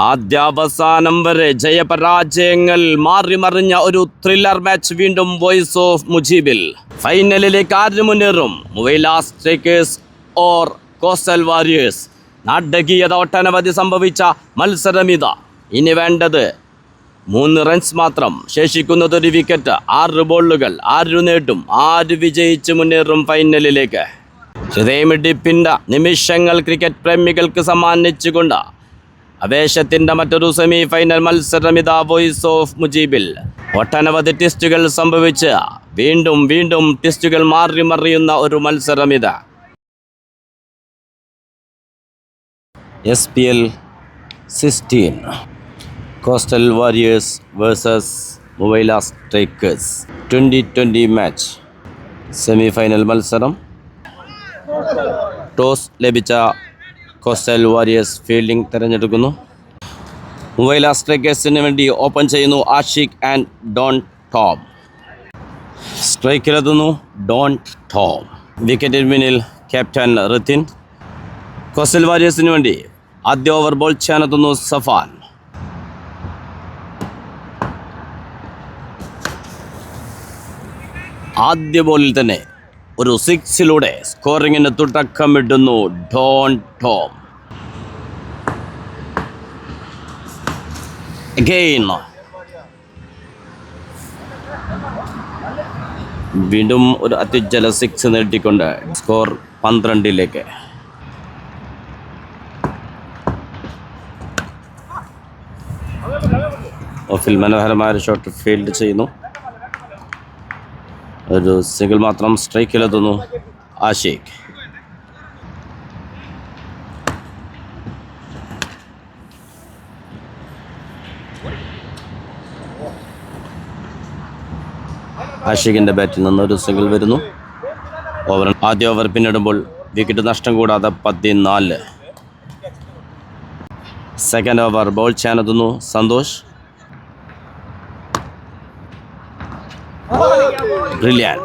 ആദ്യാവസാനം വരെ ജയപരാജയങ്ങൾ മാറിമറിഞ്ഞ ഒരു ത്രില്ലർ മാച്ച് വീണ്ടും വോയിസ് ഓഫ് മുജീബിൽ. ഫൈനലിലേക്ക് ആര് മുന്നേറും? Muwaileh strikers or coastal warriors? നാടകീയത ഒട്ടനവധി സംഭവിച്ച മത്സരമിത. ഇനി വേണ്ടത് 3 റൺസ് മാത്രം. ശേഷിക്കുന്നതൊരു വിക്കറ്റ്. 6 ബോളുകൾ. ആരു നേടും? ആര് വിജയിച്ച് മുന്നേറും ഫൈനലിലേക്ക്? ഹൃദയമിടിപ്പിൻ്റെ നിമിഷങ്ങൾ ക്രിക്കറ്റ് പ്രേമികൾക്ക് സമ്മാനിച്ചുകൊണ്ട് ആവേശത്തിൻ്റെ മറ്റൊരു സെമി ഫൈനൽ മത്സരമിത വോയിസ് ഓഫ് മുജീബിൽ. ഒട്ടനവധി ടെസ്റ്റുകൾ സംഭവിച്ച് വീണ്ടും വീണ്ടും ടെസ്റ്റുകൾ മാറിമറിയുന്ന ഒരു മത്സരമിത. SPL 16 കോസ്റ്റൽ വാരിയേഴ്സ് വേഴ്സസ് മുവൈല സ്ട്രൈക്കേഴ്സ് 2020 മാച്ച് സെമി ഫൈനൽ മത്സരം. ടോസ് ലഭിച്ച കോസ്റ്റൽ വാരിയേഴ്സ് ഫീൽഡിംഗ് തിരഞ്ഞെടുക്കുന്നു. മുവൈല സ്ട്രൈക്കേഴ്സിന് വേണ്ടി ഓപ്പൺ ചെയ്യുന്നു ആഷിഖ് ആൻഡ് ഡോൺ ടോം. സ്ട്രൈക്കിലെത്തുന്നു ഡോൺ ടോം. വിക്കറ്റിന് പിന്നിൽ ക്യാപ്റ്റൻ റിത്തിൻ. കോസ്റ്റൽ വാരിയേഴ്സിന് വേണ്ടി ആദ്യ ഓവർ ബോൾ ചെയ്യാനെത്തുന്നു സഫാൻ. ആദ്യ ബോളിൽ തന്നെ ഒരു 6-ലൂടെ സ്കോറിങ്ങിന് തുടക്കമിടുന്നു ഡോൺ ടോം. അഗെയിൻ വീണ്ടും ഒരു അത്യുജ്വല 6 നേടിക്കൊണ്ട് സ്കോർ 12-ലേക്ക്. ഓഫിൽ മനോഹരമായ ഒരു ഷോട്ട് ഫീൽഡ് ചെയ്യുന്നു. ഒരു സിംഗിൾ മാത്രം. സ്ട്രൈക്കിലെത്തുന്നു ആഷിഖ്. ആഷിഖിൻ്റെ ബാറ്റിൽ നിന്ന് ഒരു സിംഗിൾ വരുന്നു. ആദ്യ ഓവർ പിന്നിടുമ്പോൾ വിക്കറ്റ് നഷ്ടം കൂടാതെ 14. സെക്കൻഡ് ഓവർ ബോൾ ചെയ്യാനെത്തുന്നു സന്തോഷ്. Brilliant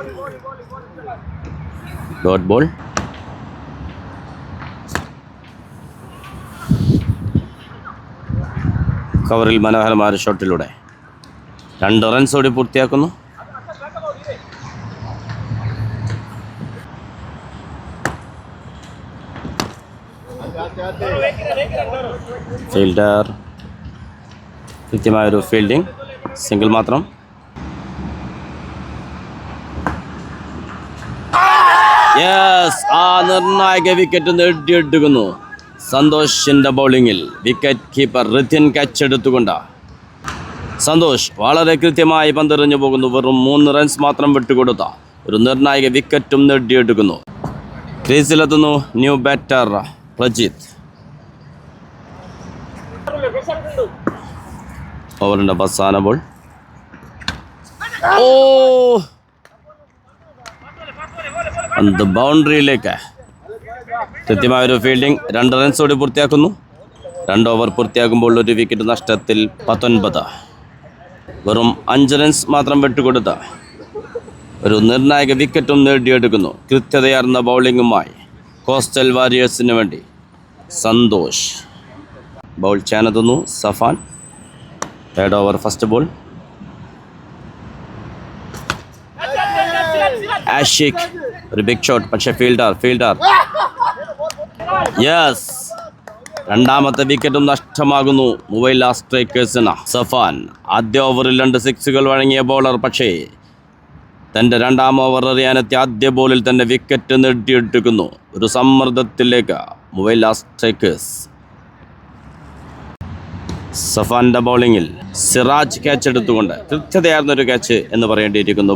dot ball. കവറിൽ മനോഹരമായ ഷോട്ടിലൂടെ 2 റൺസോടെ പൂർത്തിയാക്കുന്നു. ഫീൽഡർ കൃത്യമായൊരു ഫീൽഡിംഗ്. സിംഗിൾ മാത്രം. ആ നിർണായക wicket നേടിയെടുക്കുന്നു സന്തോഷിന്റെ ബൗളിങ്ങിൽ. Wicket keeper Rithin catch എടുത്തുകൊണ്ട് സന്തോഷ് വളരെ കൃത്യമായി പന്തെറിഞ്ഞു പോകുന്നു. വെറും 3 റൺസ് മാത്രം വിട്ടുകൊടുത്ത ഒരു നിർണായക വിക്കറ്റും നേടിയെടുക്കുന്നു. ക്രീസിലെത്തുന്നു ന്യൂ ബാറ്റർ പ്രജിത്ത്. ഓവറിൻ്റെ അവസാന ബോൾ. ബൗണ്ടറിയിലേക്ക് കൃത്യമായൊരു ഫീൽഡിംഗ്. 2 റൺസോടെ പൂർത്തിയാക്കുന്നു. 2 ഓവർ പൂർത്തിയാക്കുമ്പോൾ ഒരു വിക്കറ്റ് നഷ്ടത്തിൽ 19. വെറും 5 റൺസ് മാത്രം വിട്ടുകൊടുത്ത ഒരു നിർണായക വിക്കറ്റും നേടിയെടുക്കുന്നു. കൃത്യതയാർന്ന ബൗളിങ്ങുമായി കോസ്റ്റൽ വാരിയേഴ്സിന് വേണ്ടി സന്തോഷ്. ബൗൾ ചെയ്യാനെത്തുന്നു Safan. Third over first ball. Ashiq ഒരു ബിഗ് ഷോട്ട്. പക്ഷേ ഫീൽഡർ യെസ്. രണ്ടാമത്തെ വിക്കറ്റും നഷ്ടമാകുന്നു മുവൈല സ്ട്രൈക്കേഴ്സിന്. സഫാൻ ആദ്യ ഓവറിൽ 2 സിക്സുകൾ വഴങ്ങിയ ബോളർ. പക്ഷേ തൻ്റെ 2ാം ഓവർ എറിയാനെത്തിയ ആദ്യ ബോളിൽ തന്നെ വിക്കറ്റ് നേടിയെടുക്കുന്നു. ഒരു സമ്മർദ്ദത്തിലേക്ക് മുവൈല സ്ട്രൈക്കേഴ്സ്. സഫാന്റെ ബൗളിങ്ങിൽ സിറാജ് ക്യാച്ച് എടുത്തുകൊണ്ട് കൃത്യതയാർന്നൊരു ക്യാച്ച് എന്ന് പറയേണ്ടിയിരിക്കുന്നു.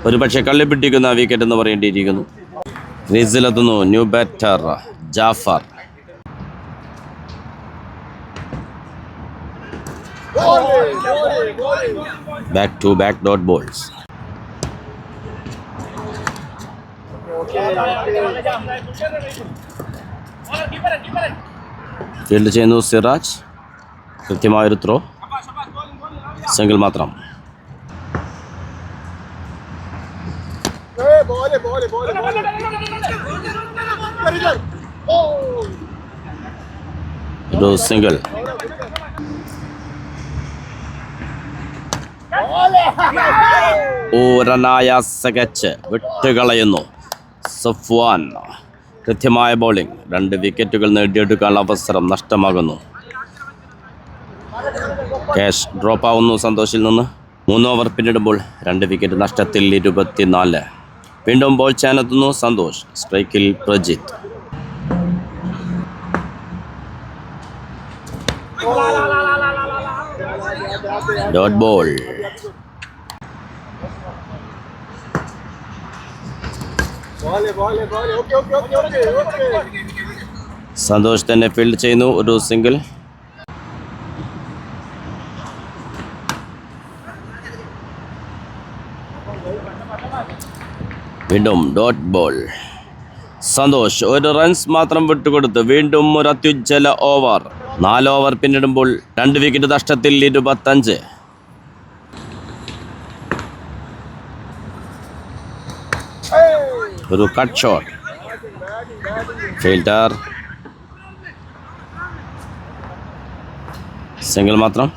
ഒരു പക്ഷേ കള്ളിപ്പിട്ടിക്കുന്ന വിക്കറ്റ് എന്ന് പറയേണ്ടിയിരിക്കുന്നു. ക്രീസിലെത്തുന്നു new batter Jafar. Back to back dot balls. Field ചെയ്യുന്നു സിറാജ്. കൃത്യമായൊരു ത്രോ. സിംഗിൾ മാത്രം. ഒരു സിംഗിൾ. ഒരനായാസ ക്യാച്ച് വിട്ടുകളയുന്നു സഫ്വാൻ. കൃത്യമായ ബൗളിംഗ്. 2 വിക്കറ്റുകൾ നേടിയെടുക്കാനുള്ള അവസരം നഷ്ടമാകുന്നു. ക്യാഷ് ഡ്രോപ്പ് ആവുന്നു സന്തോഷിൽ നിന്ന്. 3 ഓവർ പിന്നിടുമ്പോൾ 2 വിക്കറ്റ് നഷ്ടത്തിൽ 24. വീണ്ടും ബോൾ ചെയ്യാനെത്തുന്നു സന്തോഷ്. സ്ട്രൈക്കിൽ പ്രജിത്ത്. Dot ball. സന്തോഷ് തന്നെ ഫീൽഡ് ചെയ്യുന്നു. ഒരു സിംഗിൾ. വീണ്ടും ഡോട്ട് ബോൾ. സന്തോഷ് 1 റൺസ് മാത്രം വിട്ടുകൊടുത്ത് വീണ്ടും ഒരു അത്യുജ്വല ഓവർ. 4 ഓവർ പിന്നിടുമ്പോൾ 2 വിക്കറ്റ് നഷ്ടത്തിൽ 25. ഒരു കട്ട് ഷോട്ട്. ഫീൽഡർ സിംഗിൾ മാത്രം.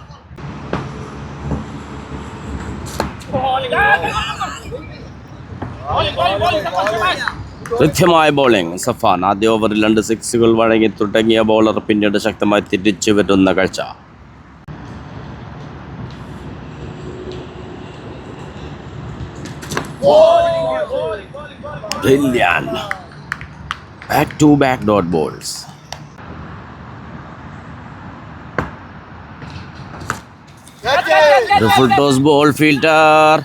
കൃത്യമായ ബോളിംഗ് സഫാൻ. ആദ്യ ഓവറിൽ 2 സിക്സുകൾ വഴങ്ങി തുടങ്ങിയ ബോളർ പിന്നീട് ശക്തമായി തിരിച്ചു വരുന്ന കാഴ്ച. Brilliant. Back to back dot balls. ഒരു ഫുൾ ടോസ് ബോൾ. ഫീൽഡർ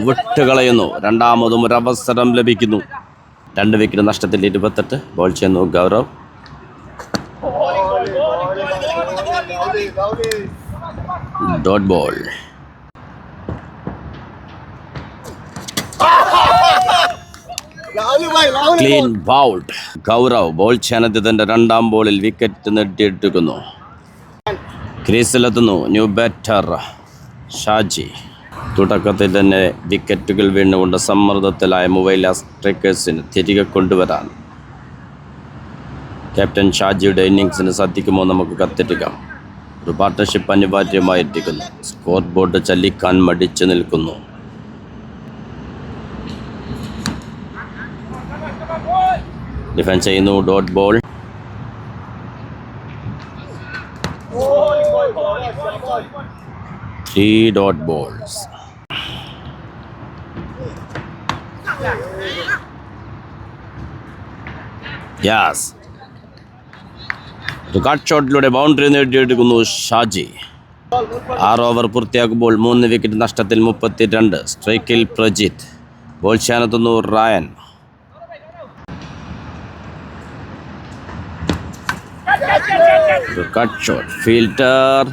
വിട്ടുകളയുന്നു. രണ്ടാമതും ഒരു അവസരം ലഭിക്കുന്നു. 2 വിക്കറ്റ് നഷ്ടത്തിൽ 28. ബോൾ ചെയ്യുന്നു Gaurav. Dot ball. Clean bowled. Gaurav ball ചെയ്യാനെത്തി തന്റെ 2ാം ബോളിൽ വിക്കറ്റ് നേടിയെടുക്കുന്നു. ക്രീസിലെത്തുന്നു ന്യൂ ബാറ്റർ ഷാജി. തുടക്കത്തിൽ തന്നെ വിക്കറ്റുകൾ വീണുകൊണ്ട് സമ്മർദ്ദത്തിലായ മുംബൈ സ്ട്രൈക്കേഴ്സിന് തിരികെ കൊണ്ടുവരാൻ ക്യാപ്റ്റൻ ഷാജിയുടെ ഇന്നിങ്സിന് സാധിക്കുമോ നമുക്ക് കത്തിരിക്കാം. ഒരു പാർട്ട്ണർഷിപ്പ് അനിവാര്യമായിരിക്കുന്നു. സ്കോർ ബോർഡ് ചലിക്കാൻ മടിച്ചു നിൽക്കുന്നു. ഡിഫൻസ് ചെയ്യുന്നു. Dot ball. Three dot balls. Yes. ഒരു കട്ട് ഷോട്ടിലൂടെ ബൗണ്ടറി നേടിയെടുക്കുന്നു ഷാജി. 6 ഓവർ പൂർത്തിയാക്കുമ്പോൾ 3 വിക്കറ്റ് നഷ്ടത്തിൽ 32. സ്ട്രൈക്കിൽ പ്രജിത്ത്. ബോൾ ചെയ്യാനെത്തുന്നു റയൻ. ഒരു കട്ട് ഷോട്ട്. ഫീൽഡർ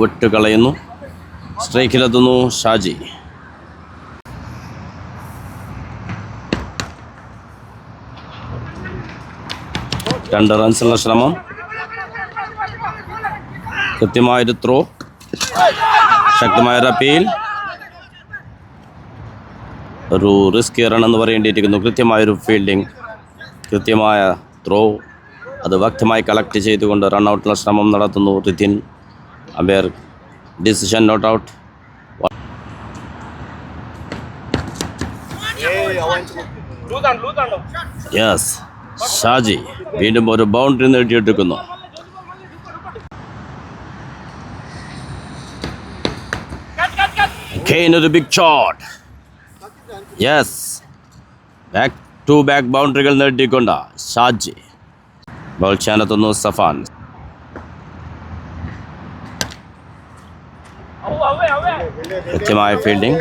വിട്ടുകളയുന്നു. സ്ട്രൈക്കിലെത്തുന്നു ഷാജി. രണ്ട് റൺസുള്ള ശ്രമം. കൃത്യമായൊരു ത്രോ. ശക്തമായൊരു അപ്പീൽ. ഒരു റിസ്ക് റൺ എന്ന് പറയേണ്ടിയിരിക്കുന്നു. കൃത്യമായൊരു ഫീൽഡിംഗ്, കൃത്യമായ ത്രോ. അത് വ്യക്തമായി കളക്ട് ചെയ്തുകൊണ്ട് റൺഔട്ടുള്ള ശ്രമം നടത്തുന്നു Rithin. Umpire decision not out. Yes, Shaji വീണ്ടും ഒരു ബൗണ്ടറി നേടിയെടുക്കുന്നു. ഒരു big shot. Yes, back to back ബൗണ്ടറികൾ നേടിക്കൊണ്ട് ഷാജി. ബോൾ ചെയ്യാനെത്തുന്നു സഫാൻ. കൃത്യമായ fielding.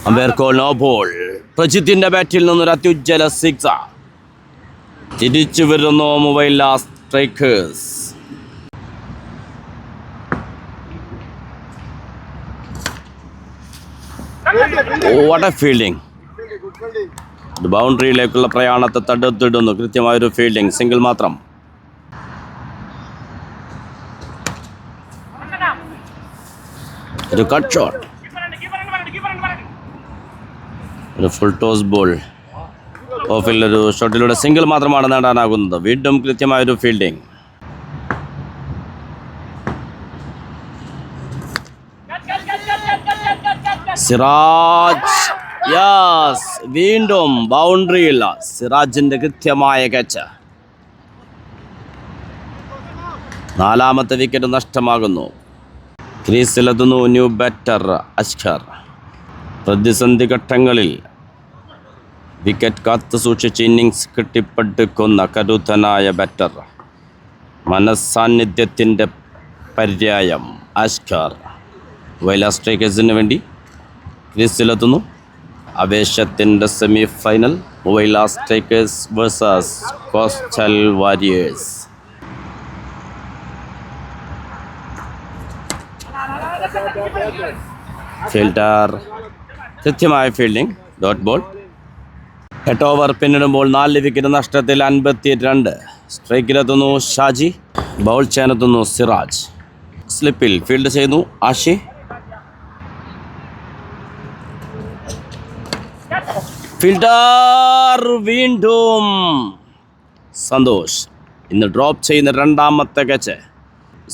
Umpire call no ball. പ്രജിത്തിന്റെ ബാറ്റിൽ നിന്നൊരു അത്യുജ്വല സിക്സ്. തിരിച്ചു വരുന്നു Mumbai strikers. What a fielding. ബൗണ്ടറിയിലേക്കുള്ള പ്രയാണത്തെ തടുത്തിടുന്നു. കൃത്യമായൊരു ഫീൽഡിംഗ്. സിംഗിൾ മാത്രം. ഒരു കട്ട് ഷോട്ട്. ഒരു ഫുൾ ടോസ് ബോൾ. ഓഫിൽ ഒരു ഷോട്ടിലൂടെ സിംഗിൾ മാത്രമാണ് നേടാനാകുന്നത്. വീണ്ടും കൃത്യമായൊരു ഫീൽഡിംഗ്. സിറാജ്, യെസ്, വീണ്ടും ബൗണ്ടറിയില്ല. സിറാജിന്റെ കൃത്യമായ ക്യാച്ച്. 4ാമത്തെ വിക്കറ്റ് നഷ്ടമാകുന്നു. ക്രീസിലെത്തുന്നു ന്യൂ ബാറ്റർ അസ്കർ. പ്രതിസന്ധി ഘട്ടങ്ങളിൽ വിക്കറ്റ് കാത്തു സൂക്ഷിച്ച് ഇന്നിങ്സ് കെട്ടിപ്പടുക്കുന്ന കരുത്തനായ ബാറ്റർ. മനസ്സാന്നിധ്യത്തിൻ്റെ പര്യായം അസ്കർ. വൈല സ്ട്രൈക്കേഴ്സിന് വേണ്ടി ക്രീസിലെത്തുന്നു. ആവേശത്തിൻ്റെ സെമി ഫൈനൽ വൈല strikers versus coastal warriors. Fielder, കൃത്യമായ ഫീൽഡിംഗ്, ഡോട്ട് ബോൾ. 8 ഓവർ പിന്നിടുമ്പോൾ 4 വിക്കറ്റ് നഷ്ടത്തിൽ 52. സ്ട്രൈക്കിലെത്തുന്നു ഷാജി, ബൗൾ ചെയ്യാനെത്തുന്നു സിറാജ്. സ്ലിപ്പിൽ ഫീൽഡ് ചെയ്യുന്നു ആഷി. ഫീൽഡർ വീണ്ടും സന്തോഷ്. ഇന്ന് ഡ്രോപ്പ് ചെയ്യുന്ന 2ാമത്തെ ക്യാച്ച്.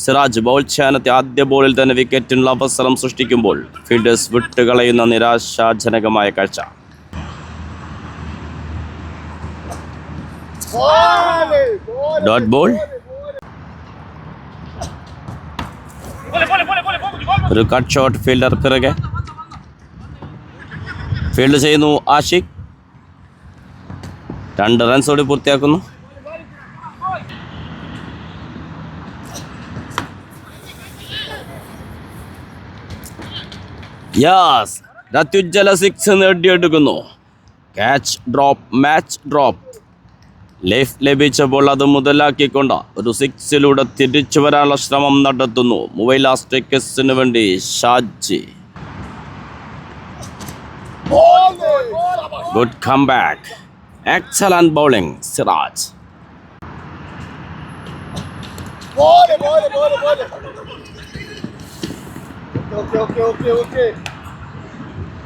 സിറാജ് ബൗൾ ചെയ്യാനെത്തി ആദ്യ ബോളിൽ തന്നെ വിക്കറ്റിനുള്ള അവസരം സൃഷ്ടിക്കുമ്പോൾ ഫീൽഡേഴ്സ് വിട്ടുകളയുന്ന നിരാശാജനകമായ കാഴ്ച. Dot ball. ഒരു കട്ട് ഷോട്ട്. ഫീൽഡർ പിറകെ ഫീൽഡ് ചെയ്യുന്നു ആഷിഖ്. 2 റൺസോടെ പൂർത്തിയാക്കുന്നു. യാസ്, അത്യുജ്വല 6 നേടിയെടുക്കുന്നു. Catch drop, match drop. Life ലഭിച്ചപ്പോൾ അത് മുതലാക്കിക്കൊണ്ട് ഒരു 6ലൂടെ തിരിച്ചു വരാനുള്ള ശ്രമം നടത്തുന്നു വൈല സ്ട്രൈക്കേഴ്സിന് വേണ്ടി Shaji. Good comeback, excellent bowling Siraj.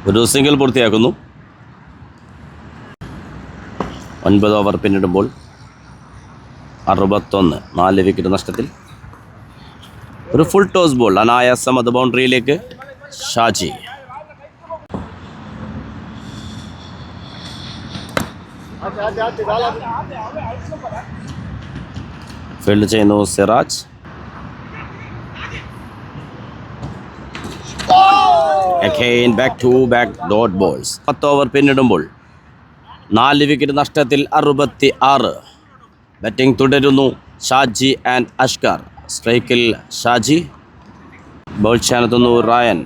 ഒരു സിംഗിൾ പൂർത്തിയാക്കുന്നു. 9 ഓവർ പിന്നിടുമ്പോൾ 61, 4 വിക്കറ്റ് നഷ്ടത്തിൽ. ഒരു ഫുൾ ടോസ് ബോൾ, അനായാസം അത് ബൗണ്ടറിയിലേക്ക്. ഷാജി ഫീൽഡ് ചെയ്യുന്നു Siraj. Again back to back dot balls. 10 over പിന്നിടുമ്പോൾ 4 വിക്കറ്റ് നഷ്ടത്തിൽ 66. ബാറ്റിംഗ് തുടരുന്നു ഷാജി ആൻഡ് അസ്കർ. സ്ട്രൈക്കിൽ ഷാജി, ബൗൾ ചെയ്യാനെത്തുന്നു Ryan.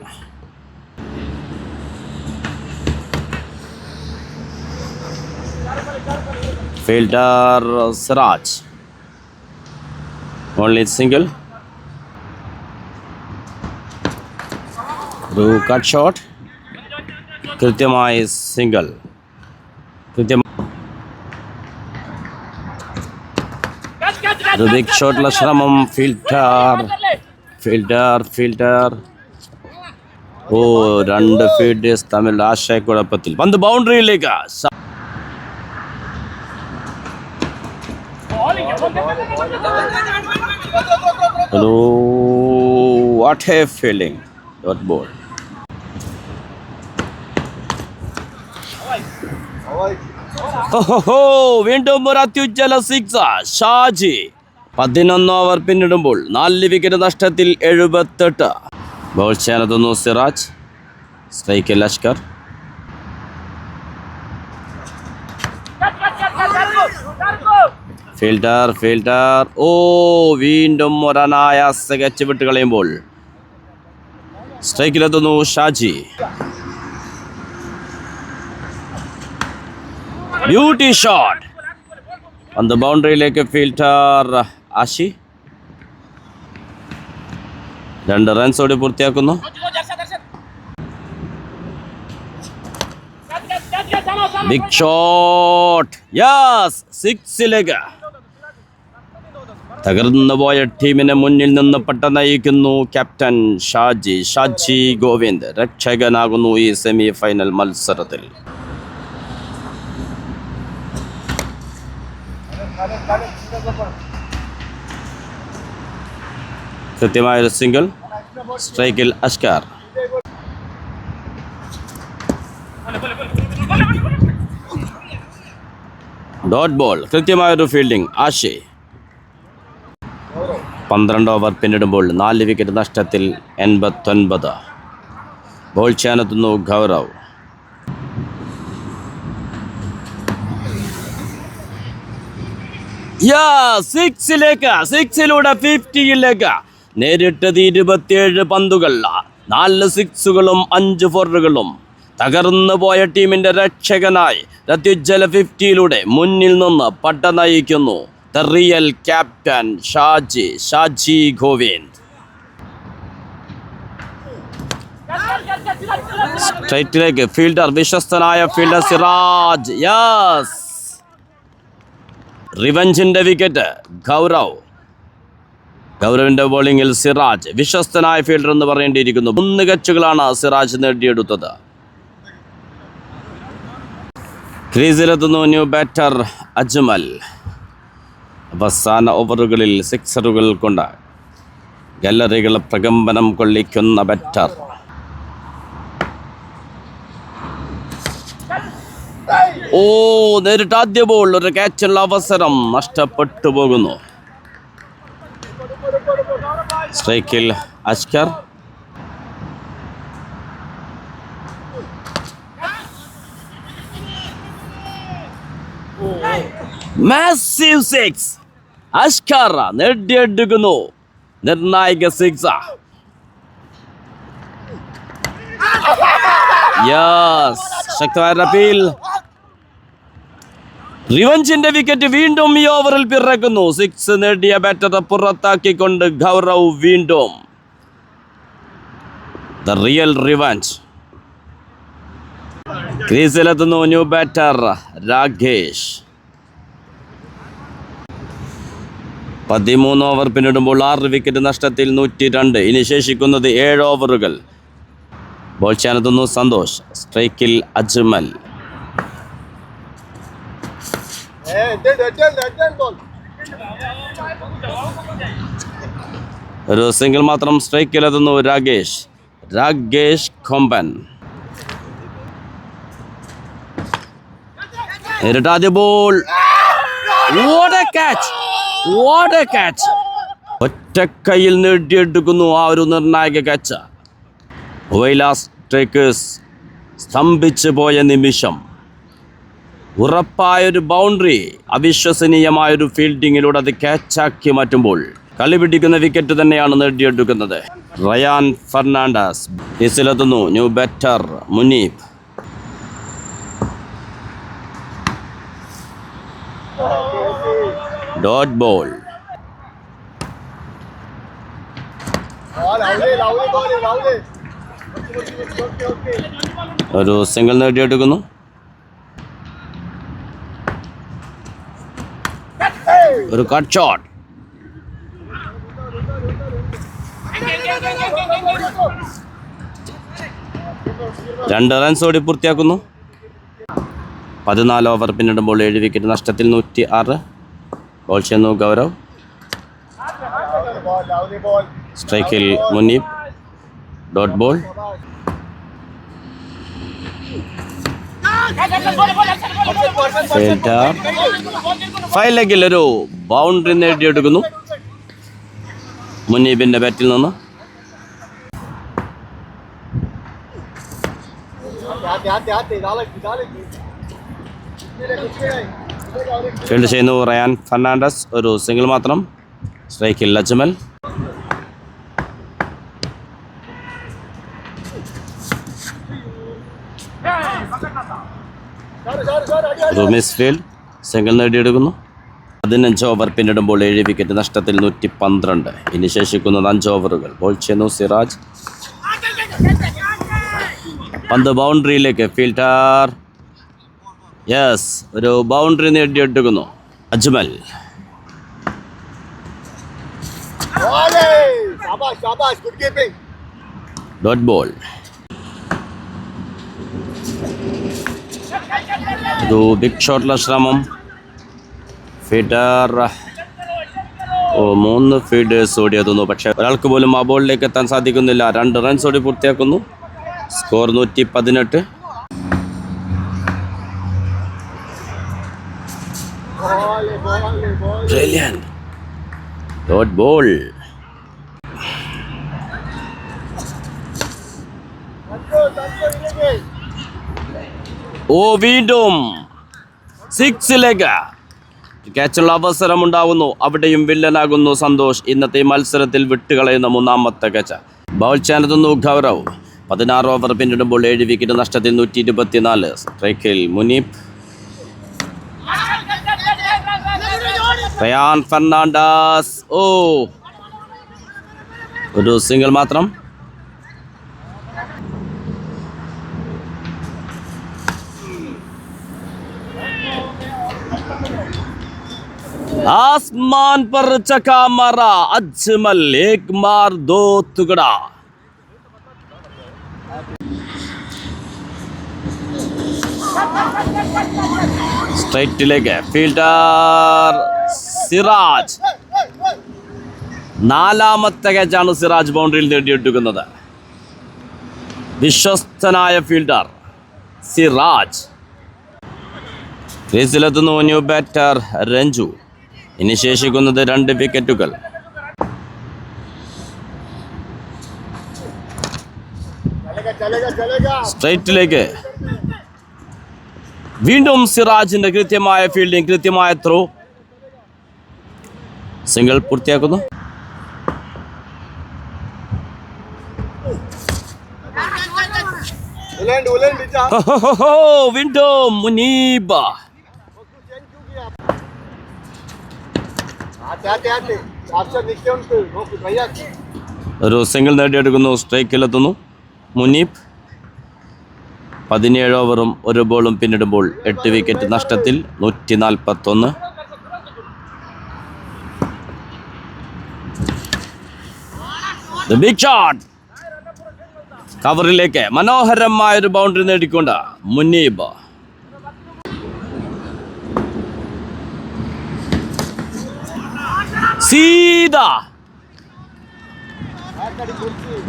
Fielder Siraj, only single. ഒരു കട്ട് ഷോട്ട്, കൃത്യമായി സിംഗിൾ. ഒരു ബിഗ് ഷോട്ടുള്ള ശ്രമം. ഫീൽഡർ. ഓ, 2 ഫീൽഡേഴ്സ് തമ്മിൽ ആശയക്കുഴപ്പത്തിൽ. പന്ത് ബൗണ്ടറിയിലേക്ക്. Hello, what a fielding, dot ball. വീണ്ടും ഒരു അത്യുജ്വല 6 ഷാജി. 11 ഓവർ പിന്നിടുമ്പോൾ 4 വിക്കറ്റ് നഷ്ടത്തിൽ 78. ബൗൾ ചെയ്യാനെത്തുന്നു സിറാജ്. സ്ട്രൈക്കിൽ അസ്കർ. ഫീൽഡർ. ഓ, വീണ്ടും ഒരനായാസ ക്യാച്ച് വിട്ട് കളയുമ്പോൾ സ്ട്രൈക്കിലെത്തുന്നു ഷാജി. ബ്യൂട്ടി ഷോട്ട്, പന്ത് ബൗണ്ടറിയിലേക്ക്. ഫീൽഡർ ആഷി 2 റൺസോടെ പൂർത്തിയാക്കുന്നു. ബിഗ് ഷോട്ട്, യെസ്, 6ലേക്ക്. തകർന്നു പോയ ടീമിനെ മുന്നിൽ നിന്ന് നയിക്കുന്നു ക്യാപ്റ്റൻ ഷാജി ഗോവിന്ദ്. രക്ഷകനാകുന്നു ഈ സെമി ഫൈനൽ മത്സരത്തിൽ. കൃത്യമായൊരു സിംഗിൾ. സ്ട്രൈക്കിൽ അഷ്കർ. Dot ball. കൃത്യമായൊരു ഫീൽഡിംഗ് ആഷി. 12 ഓവർ പിന്നിടുമ്പോൾ 4 വിക്കറ്റ് നഷ്ടത്തിൽ 89. ബോൾ ചെയ്യാനെത്തുന്നു ഗൗരവ്. സിക്സിലൂടെ 50യിലേക്ക് നേരിട്ടത് 27 പന്തുകൾ, 4 സിക്സുകളും 5 ഫോറുകളും. തകർന്നു പോയ ടീമിന്റെ രക്ഷകനായി രത്യുജ്വല 50യിലൂടെ മുന്നിൽ നിന്ന് പട്ട നയിക്കുന്നു the real captain Shaji Govind. സ്ട്രൈറ്റിലേക്ക് ഫീൽഡർ, വിശ്വസ്തനായ ഫീൽഡർ സിറാജ്. യെസ്, റിവഞ്ചിന്റെ വിക്കറ്റ് ഗൗരവിന്റെ ബോളിംഗിൽ സിറാജ് വിശ്വസ്തനായ ഫീൽഡർ എന്ന് പറയേണ്ടിയിരിക്കുന്നു. 3 കച്ചുകളാണ് സിറാജ് നേടിയെടുത്തത്. ക്രീസിലെത്തുന്നു ന്യൂ ബാറ്റർ അജ്മൽ. അവസാന ഓവറുകളിൽ സിക്സറുകൾ കൊണ്ട് ഗാലറികൾ പ്രകമ്പനം കൊള്ളിക്കുന്ന ബാറ്റർ. നേരിട്ട് ആദ്യ ബോൾ, ഒരു ക്യാച്ചുള്ള അവസരം നഷ്ടപ്പെട്ടു പോകുന്നു. സ്ട്രൈക്കിൽ അഷ്കർ. Massive six. അഷ്കർ നേടിയെടുക്കുന്നു നിർണായക സിക്സ്. യെസ്, ശക്തമായ അപ്പീൽ. റിവഞ്ചിന്റെ വിക്കറ്റ് വീണ്ടും ഈ ഓവറിൽ പിറക്കുന്നു. 6 നേടിയ ബാറ്ററെ പുറത്താക്കിക്കൊണ്ട് ഗൗരവ് വീണ്ടും ദ റിയൽ റിവഞ്ച്. ക്രീസിലെത്തുന്നു ന്യൂ ബാറ്റർ രാകേഷ്. 13 ഓവർ പിന്നിടുമ്പോൾ 6 വിക്കറ്റ് നഷ്ടത്തിൽ 102. ഇനി ശേഷിക്കുന്നത് 7 ഓവറുകൾ. ബോൾ ചെയ്യാനെത്തുന്നു സന്തോഷ്. സ്ട്രൈക്കിൽ അജ്മൽ. ഒരു സിംഗിൾ മാത്രം. സ്ട്രൈക്കിലെത്തുന്നു രാകേഷ് കൊമ്പൻ. നേരിട്ടാദ്യ ബോൾ. What a catch. ഒറ്റക്കൈയിൽ നേടിയെടുക്കുന്നു ആ ഒരു നിർണായക ക്യാച്ച്. സ്ട്രൈക്കേഴ്സ് സ്തംഭിച്ചു പോയ നിമിഷം. ഉറപ്പായൊരു ബൗണ്ടറി, അവിശ്വസനീയമായൊരു ഫീൽഡിങ്ങിലൂടെ അത് ക്യാച്ചാക്കി മാറ്റുമ്പോൾ കളി പിടിക്കുന്ന വിക്കറ്റ് തന്നെയാണ് നേടിയെടുക്കുന്നത്. Ryan Fernandes. കേസിലെത്തുന്നു new batter Muneeb. Dot ball. ഒരു സിംഗിൾ നേടിയെടുക്കുന്നു. ഒരു കട്ട് ഷോട്ട്. രണ്ട് റൺസ് ഓടി പൂർത്തിയാക്കുന്നു. 14 ഓവർ പിന്നിടുമ്പോൾ 7 വിക്കറ്റ് നഷ്ടത്തിൽ 106. ബോൾ ചെയ്യുന്നു ഗൗരവ്. സ്ട്രൈക്കിൽ മുനീബ്. Dot ball. ഫൈവ് ലെഗിൽ ഒരു ബൗണ്ടറി നേടിയെടുക്കുന്നു മുനീബിന്റെ ബാറ്റിൽ നിന്ന്. ഫീൽഡ് ചെയ്യുന്നു റയാൻ ഫെർണാണ്ടസ്. ഒരു സിംഗിൾ മാത്രം. സ്ട്രൈക്കിൽ അജ്മൽ. ഒരു മിസ് ഫീൽഡ്. സിംഗിൾ നേടിയെടുക്കുന്നു. 15 ഓവർ പിന്നിടുമ്പോൾ 7 വിക്കറ്റ് നഷ്ടത്തിൽ 112. ഇനി ശേഷിക്കുന്നത് 5 ഓവറുകൾ. ബോൾ ചെയ്യുന്നു സിറാജ്. പന്ത് ബൗണ്ടറിയിലേക്ക്. ഫീൽഡർ. യെസ്, ഒരു ബൗണ്ടറി നേടിയെടുക്കുന്നു അജ്മൽ. Dot ball. ഒരു ബിഗ് ഷോട്ടുള്ള ശ്രമം. ഫീഡർ 3 ഫീഡേഴ്സ് ഓടിയെത്തുന്നു. പക്ഷേ ഒരാൾക്ക് പോലും ആ ബോളിലേക്ക് എത്താൻ സാധിക്കുന്നില്ല. 2 റൺസ് ഓടി പൂർത്തിയാക്കുന്നു. സ്കോർ 118. Brilliant. Dot ball. വീണ്ടും 6ലേക്ക് ക്യാച്ചുള്ള അവസരമുണ്ടാവുന്നു. അവിടെയും വില്ലനാകുന്നു സന്തോഷ്. ഇന്നത്തെ മത്സരത്തിൽ വിട്ടുകളയുന്ന 3ാമത്തെ ക്യാച്ച്. ബൗൾ ചെയ്യാനെത്തുന്നു ഗൗരവ്. 16 ഓവർ പിന്നിടുമ്പോൾ 7 വിക്കറ്റ് നഷ്ടത്തിൽ 124. സ്ട്രൈക്കിൽ മുനീബ്. Ryan Fernandes. ഒരു സിംഗിൾ മാത്രം. आसमान पर चका मारा अजमल, एक मार 2 टुकड़ा. സ്ട്രൈറ്റിലേക്ക് ഫീൽഡർ സിറാജ്. 4ാമത്തെ ക്യാച്ചാണ് സിറാജ് ബൗണ്ടറിയിൽ നേടിയെടുക്കുന്നത്. വിശ്വസ്തനായ ഫീൽഡർ സിറാജ്. ക്രീസിലെത്തുന്നു ന്യൂ ബാറ്റർ രഞ്ജു. ഇനി ശേഷിക്കുന്നത് 2 വിക്കറ്റുകൾ. സ്ട്രൈറ്റിലേക്ക് വീണ്ടും സിറാജിന്റെ കൃത്യമായ ഫീൽഡിംഗ്, കൃത്യമായ ത്രോ. സിംഗിൾ പൂർത്തിയാക്കുന്നു. വീണ്ടും മുനീബ്. ഒരു സിംഗിൾ നേടിയെടുക്കുന്നു. സ്ട്രൈക്കിലെത്തുന്നു മുനീബ്. 17 ഓവറും 1 ബോളും പിന്നിടുമ്പോൾ 8 വിക്കറ്റ് നഷ്ടത്തിൽ 141. Big shot. കവറിലേക്ക് മനോഹരമായൊരു ബൗണ്ടറി നേടിക്കൊണ്ട് മുനീബ്. സീദാ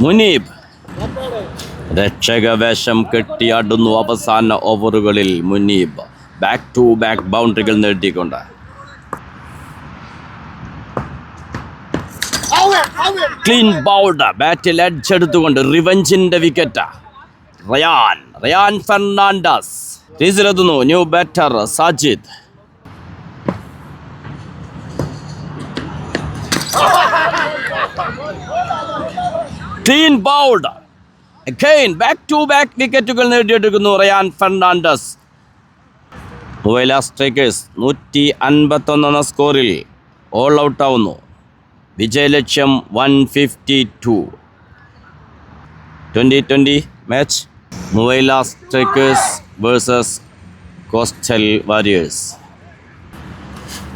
മുനീബ്. രക്ഷകവേഷം കെട്ടിയാടുന്നു അവസാന ഓവറുകളിൽ മുനീബ്. ബാക്ക് ടു ബാക്ക് ബൗണ്ടറികൾ നേടിക്കൊണ്ട്. Clean bowled. ബാറ്റിൽ എഡ്ജ് എടുത്തുകൊണ്ട് റിവഞ്ചിന്റെ വിക്കറ്റ്. Ryan Fernandes. ക്രീസിലെത്തുന്നു new batter Sajid. Clean bowled. Again back to back വിക്കറ്റുകൾ നേടിയെടുക്കുന്നു റയാൻ ഫെർണാണ്ടസ്. മുവൈല സ്ട്രൈക്കേഴ്സ് 151 എന്ന സ്കോറിൽ ഓൾ ഔട്ട് ആവുന്നു. വിജയലക്ഷ്യം 152. 2020 match Muvaila Strikers versus coastal Warriors.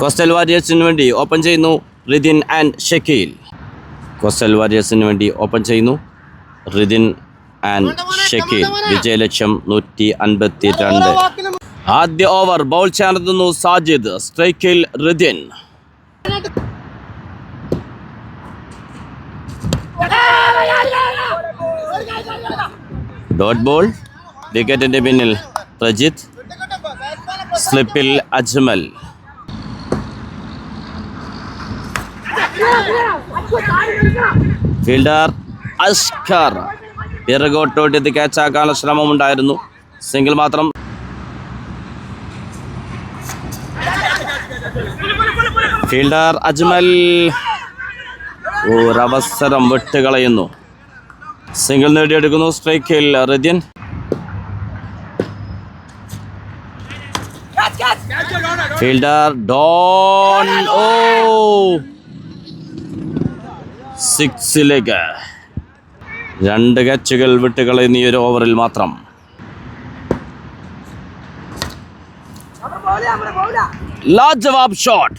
Coastal വാരിയേഴ്സിന് വേണ്ടി ഓപ്പൺ ചെയ്യുന്നു റിദിൻ ആൻഡ് ഷക്കീൽ. കോസ്റ്റൽ വാരിയേഴ്സിന് വേണ്ടി ഓപ്പൺ ചെയ്യുന്നു റിദിൻ ആൻഡ് ഷക്കീൽ. വിജയലക്ഷ്യം 152. ആദ്യ ഓവർ ബൗൾ ചെയ്യാനെത്തുന്നു സാജിദ്. സ്ട്രൈക്കിൽ റിദിൻ. Dot ball. വിക്കറ്റിന്റെ പിന്നിൽ പ്രജിത്ത്. സ്ലിപ്പിൽ അജ്മൽ. ഫീൽഡർ അഷ്കർ. പിറകോട്ടോട്ട് ക്യാച്ചാക്കാനുള്ള ശ്രമമുണ്ടായിരുന്നു. സിംഗിൾ മാത്രം. ഫീൽഡർ അജ്മൽ ഒരവസരം വിട്ടുകളയുന്നു. സിംഗിൾ നേടിയെടുക്കുന്നു. സ്ട്രൈക്കിൽ റിദിൻ. Fielder Don. 6ലേക്ക് 2 ക്യാച്ചുകൾ വിട്ടുകളയുന്ന ഈ ഒരു ഓവറിൽ മാത്രം. ലാജവാബ് ഷോട്ട്.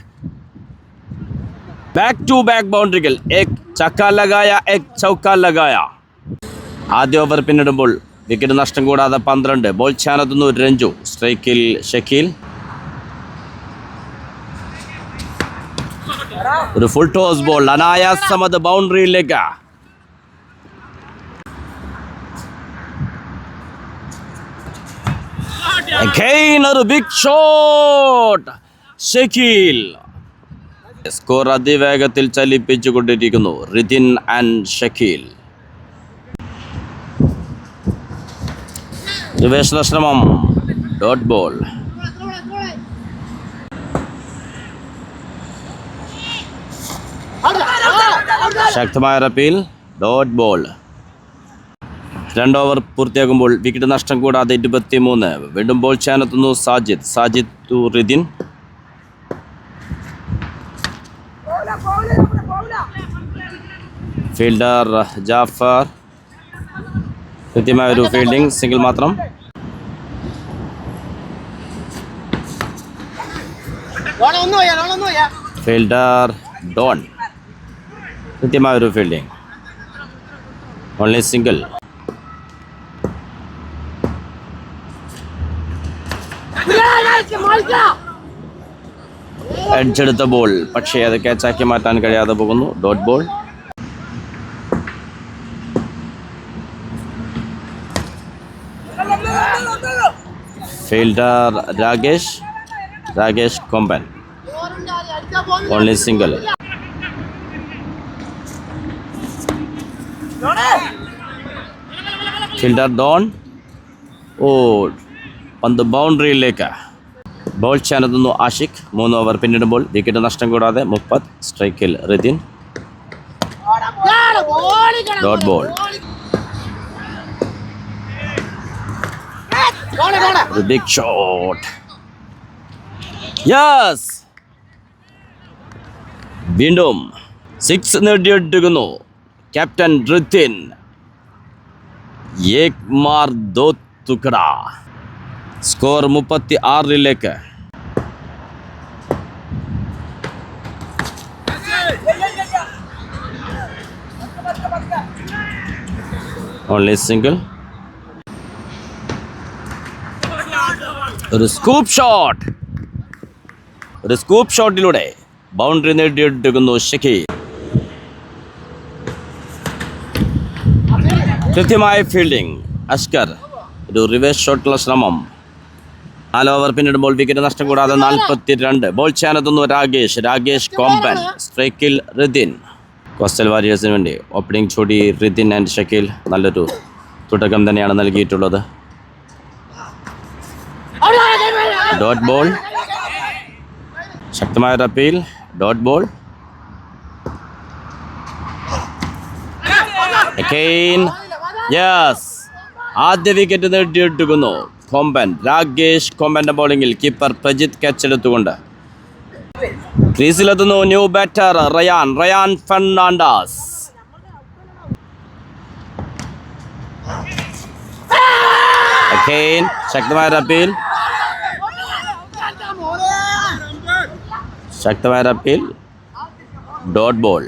ബാക്ക് ടു ബാക്ക് ബൗണ്ടറികൾ. എക് ചക്ക ലഗായ, എക് ചൗക്ക ലഗായ. ആദ്യ ഓവർ പിന്നിടുമ്പോൾ വിക്കറ്റ് നഷ്ടം കൂടാതെ 12. ബോൾ ചെയ്യാനെത്തുന്നു രഞ്ജു. സ്ട്രൈക്കിൽ ഷക്കീൽ. ഒരു ഫുൾ ടോസ് ബോൾ അനായാസം അത് ബൗണ്ടറിയിലേക്ക്. Again ഒരു ബിഗ് ഷോട്ട്. ഷക്കീൽ സ്കോർ അതിവേഗത്തിൽ ചലിപ്പിച്ചുകൊണ്ടിരിക്കുന്നു. റിതിൻ ആൻഡ് ഷക്കീൽ. ഗവേഷണ ശ്രമം. Dot ball. ശക്തമായ അപ്പീൽ. Dot ball. 2 ഓവർ പൂർത്തിയാകുമ്പോൾ വിക്കറ്റ് നഷ്ടം കൂടാതെ 23. വീണ്ടും ബോൾ ചെയ്യാനെത്തുന്നു സാജിദ് ടു റിതിൻ. ഫീൽഡർ ജാഫർ. കൃത്യമായ ഒരു ഫീൽഡിംഗ്. സിംഗിൾ മാത്രം. Fielder Don. കൃത്യമായ ഒരു ഫീൽഡിംഗ്. Only single. എഡ്ജെടുത്ത ബോൾ, പക്ഷേ അത് ക്യാച്ചാക്കി മാറ്റാൻ കഴിയാതെ പോകുന്നു. Dot ball. Fielder Rakesh Komban. Only single. Fielder Don. ഓ, പന്ത് ബൗണ്ടറിയിലേക്ക്. ബോൾ ചെയ്യാനെത്തുന്നു ആഷിഖ്. 3 ഓവർ പിന്നിടുമ്പോൾ വിക്കറ്റ് നഷ്ടം കൂടാതെ 30. സ്ട്രൈക്കിൽ Rithin. Dot ball. Big shot. Yes, വീണ്ടും 6 നേടിയെടുക്കുന്നു ക്യാപ്റ്റൻ റിതിൻ. ഏക് മാർ ദോ തുക്കട. സ്കോർ 36. Only single. ഒരു സ്കൂപ്പ് ഷോട്ടിലൂടെ ബൗണ്ടറി നേടിയെടുക്കുന്നു ഷക്കീൽ. കൃത്യമായ ഫീൽഡിംഗ്. അസ്കർ. ഒരു റിവേഴ്സ് ഷോട്ടിലുള്ള ശ്രമം. 4 ഓവർ പിന്നിടുമ്പോൾ വിക്കറ്റ് നഷ്ടം കൂടാതെ 42. ബോൾ ചെയ്യാനെത്തുന്നു രാകേഷ് കോമ്പൻ. സ്ട്രൈക്കിൽ റിതിൻ. കോസ്റ്റൽ വാരിയേഴ്സിന് വേണ്ടി ഓപ്പണിംഗ് ജോഡി റിതിൻ ആൻഡ് ഷക്കീൽ നല്ലൊരു തുടക്കം തന്നെയാണ് നൽകിയിട്ടുള്ളത്. Dot ball. ശക്തമായ ഒരു അപ്പീൽ. Dot ball. യെസ്, ആദ്യ വിക്കറ്റ് നേടിയെടുക്കുന്നു കൊമ്പൻ. രാകേഷ് കൊമ്പന്റെ ബോളിംഗിൽ കീപ്പർ പ്രജിത്ത് ക്യാച്ച് എടുത്തുകൊണ്ട് ക്രീസിലെത്തുന്നു ന്യൂ ബാറ്റർ റയാൻ ഫെർണാണ്ടസ്. ശക്തമായ അപ്പീൽ. Dot ball.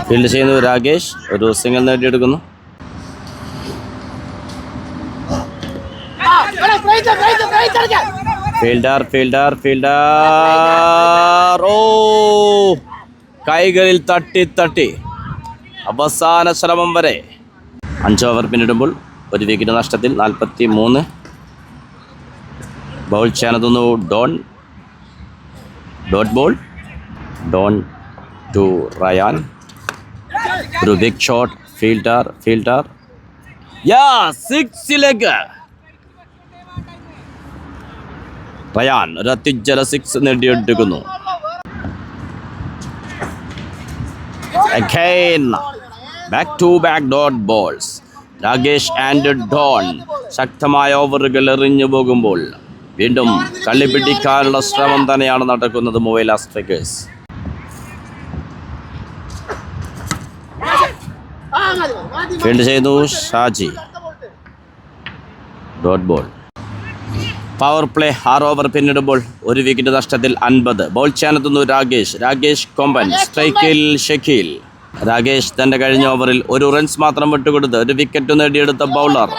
ഫീൽഡ് ചെയ്യുന്നു രാകേഷ്. ഒരു സിംഗിൾ നേടിയെടുക്കുന്നു. ഫീൽഡർ. ഓ, കൈകളിൽ തട്ടി അവസാന ശ്രമം വരെ. 5 ഓവർ പിന്നിടുമ്പോൾ 1 വിക്കറ്റ് നഷ്ടത്തിൽ 43. ബൗൾ ചെയ്യാനെത്തുന്നു dot ball. Don to Ryan. ഒരു ബിഗ് ഷോട്ട്. ഫീൽഡർ. 6 റയാൻ ഒരു അത്യുജ്വല 6 നേടിയെടുക്കുന്നു. Again, back-to-back dot balls. Rakesh and Don ശക്തമായ ഓവറുകൾ എറിഞ്ഞു പോകുമ്പോൾ വീണ്ടും കളി പിടിക്കാനുള്ള ശ്രമം തന്നെയാണ് നടക്കുന്നത് മൊബൈൽ സ്ട്രൈക്കേഴ്സ്. ഫീൽഡ് ചെയ്തു Shaji. Dot ball. Power play 6 over പിന്നിടുമ്പോൾ 1 വിക്കറ്റ് നഷ്ടത്തിൽ 50. ബോൾ ചെയ്യാനെത്തുന്നു രാകേഷ് കൊമ്പൻ. സ്ട്രൈക്കിൽ ഷക്കീൽ. രാകേഷ് തന്റെ കഴിഞ്ഞ ഓവറിൽ 1 റൺസ് മാത്രം വിട്ടുകൊടുത്ത് 1 വിക്കറ്റ് നേടിയെടുത്ത ബൗളർ.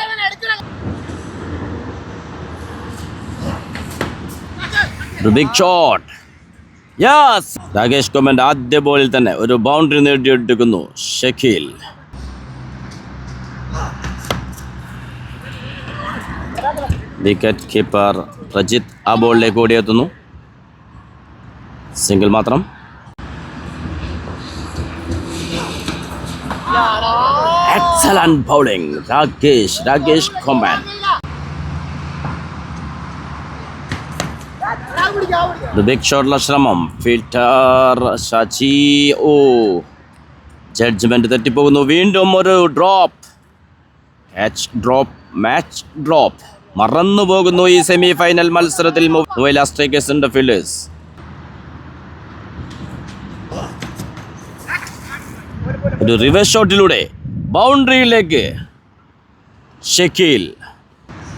ഒരു ബിഗ് ഷോട്ട്. യെസ്, രാകേഷ് കൊമ്പന്റെ ആദ്യ ബോളിൽ തന്നെ ഒരു ബൗണ്ടറി നേടിയെടുക്കുന്നു ഷക്കീൽ. വിക്കറ്റ് കീപ്പർ പ്രജിത്ത് ആ ബോളിലേക്ക് ഓടിയെത്തുന്നു. സിംഗിൾ മാത്രം. Excellent bowling Rakesh Komban. Big ഷോട്ടുള്ള ശ്രമം. ഫിൽറ്റർ ഷാജി. ഓ, ജഡ്ജ്മെന്റ് തെറ്റിപ്പോകുന്നു. വീണ്ടും ഒരു ഡ്രോപ്പ്. Match drop. മറന്നു പോകുന്നു ഈ സെമി ഫൈനൽ മത്സരത്തിൽ മുവൈല സ്ട്രൈക്കേഴ്സിന്റെ ഫീൽഡേഴ്സ്. ഒരു റിവേഴ്സ് ഷോട്ടിലൂടെ ബൗണ്ടറിയിലേക്ക് ഷക്കീൽ.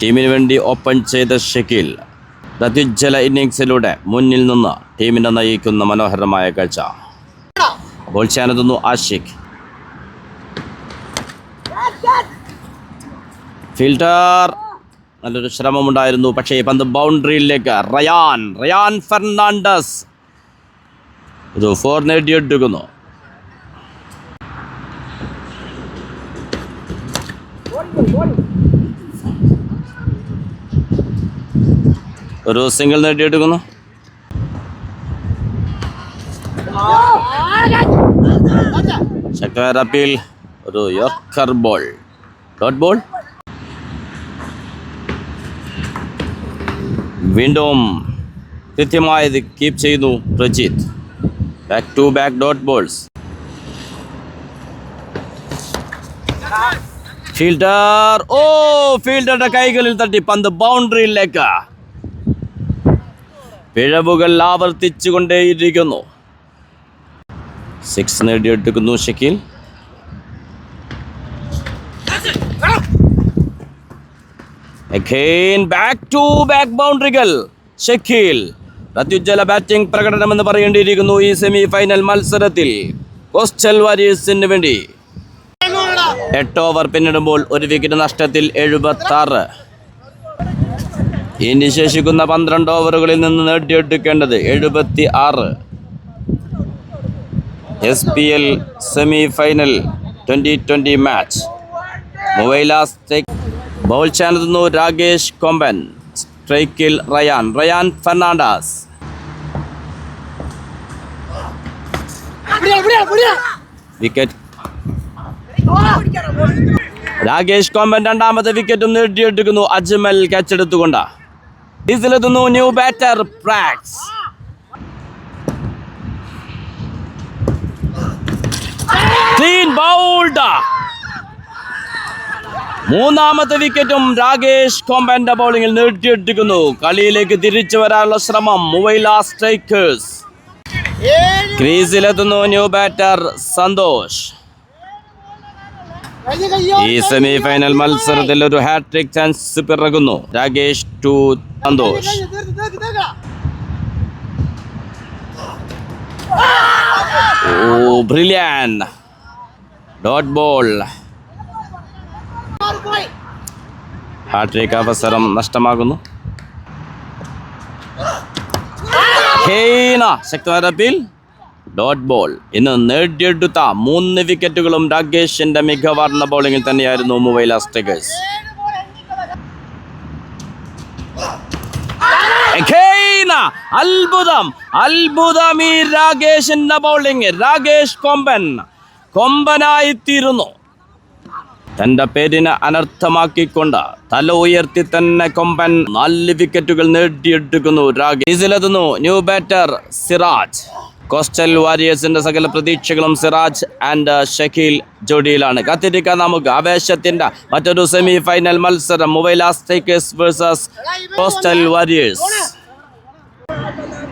ടീമിന് വേണ്ടി ഓപ്പൺ ചെയ്ത ഷക്കീൽ പ്രത്യുജ്വല ഇന്നിംഗ്സിലൂടെ മുന്നിൽ നിന്ന് ടീമിനെ നയിക്കുന്ന മനോഹരമായ കാഴ്ച. ബോൾ ചെയ്യാനെത്തുന്നു ആഷിഖ്. ഫീൽഡർ നല്ലൊരു ശ്രമമുണ്ടായിരുന്നു, പക്ഷേ പന്ത് ബൗണ്ടറിയിലേക്ക്. റയാൻ ഫെർണാണ്ടസ് ഒരു 4 നേടിയെടുക്കുന്നു. ഒരു സിംഗിൾ നേടിയെടുക്കുന്നു. ശക്തമായ അപ്പീൽ. ഒരു യോർക്കർ ബോൾ. Dot ball. വീണ്ടും കൃത്യമായത് കീപ്പ് ചെയ്യുന്നു Prajith. Back to back dot balls. ഫീൽഡറുടെ കൈകളിൽ തട്ടി പന്ത് ബൗണ്ടറിയിലേക്ക്. പിഴവുകൾ ആവർത്തിച്ചുകൊണ്ടേയിരിക്കുന്നു. 6 നേടിയെടുക്കുന്നു Shakeel. Again back to back ബൗണ്ടറികൾ. ഷക്കീൽ പ്രത്യുജ്വല ബാറ്റിംഗ് പ്രകടനമെന്ന് പറയേണ്ടിയിരിക്കുന്നു ഈ സെമി ഫൈനൽ മത്സരത്തിൽ കോസ്റ്റൽ വാരിയേഴ്സിന് വേണ്ടി. 8 ഓവർ പിന്നിടുമ്പോൾ 1 വിക്കറ്റ് നഷ്ടത്തിൽ 76. ഇനി ശേഷിക്കുന്ന 12 ഓവറുകളിൽ നിന്ന് നേടിയെടുക്കേണ്ടത് 76. SPL semi final 2020 match. Muvaila Strike. Bowl ചെയ്യാനെത്തുന്നു രാകേഷ് കൊമ്പൻ. സ്ട്രൈക്കിൽ Ryan Fernandes. Wicket. Rakesh Komban രണ്ടാമത്തെ വിക്കറ്റും നേടിയെടുക്കുന്നു. അജ്മൽ ക്യാച്ചെടുത്തുകൊണ്ട്. ഇതിലെത്തുന്നു ന്യൂ ബാറ്റർ പ്രാക്സ്. Clean bowled. മൂന്നാമത്തെ വിക്കറ്റും രാകേഷ് കൊമ്പന്റെ ബൗളിംഗിൽ നേടിയെടുക്കുന്നു. കളിയിലേക്ക് തിരിച്ചു വരാനുള്ള ശ്രമം മുവൈല സ്ട്രൈക്കേഴ്സ്. ക്രീസിലെത്തുന്നു ന്യൂ ബാറ്റർ സന്തോഷ്. ഈ സെമി ഫൈനൽ മത്സരത്തിൽ ഒരു ഹാട്രിക് ചാൻസ് പിറകുന്നു. Rakesh to Santosh. Brilliant dot ball. Hat trick അവസരം നഷ്ടമാകുന്നു. ശക്തമായ അപ്പീൽ. Dot ball. ഇന്ന് നേടിയെടുത്ത 3 വിക്കറ്റുകളും രാകേഷിന്റെ മികവാർന്ന ബൗളിംഗിൽ തന്നെയായിരുന്നു മുവൈല സ്ട്രൈക്കേഴ്സ്. അത്ഭുതം ഈ രാകേഷിന്റെ ബൗളിംഗ്. രാകേഷ് കൊമ്പനായിത്തീരുന്നു. തന്റെ പേരിനെ അനർത്ഥമാക്കിക്കൊണ്ട് തല ഉയർത്തി തന്നെ കൊമ്പൻ 4 വിക്കറ്റുകൾ നേടിയെടുക്കുന്നു. രാകേഷിലെത്തുന്നു ന്യൂ ബാറ്റർ സിറാജ്. കോസ്റ്റൽ വാരിയേഴ്സിന്റെ സകല പ്രതീക്ഷകളും സിറാജ് ആൻഡ് ഷക്കീൽ ജോഡിയിലാണ്. കാത്തിരിക്കാൻ നമുക്ക് ആവേശത്തിന്റെ മറ്റൊരു സെമി ഫൈനൽ മത്സരം. Muwaileh Strikers versus coastal warriors.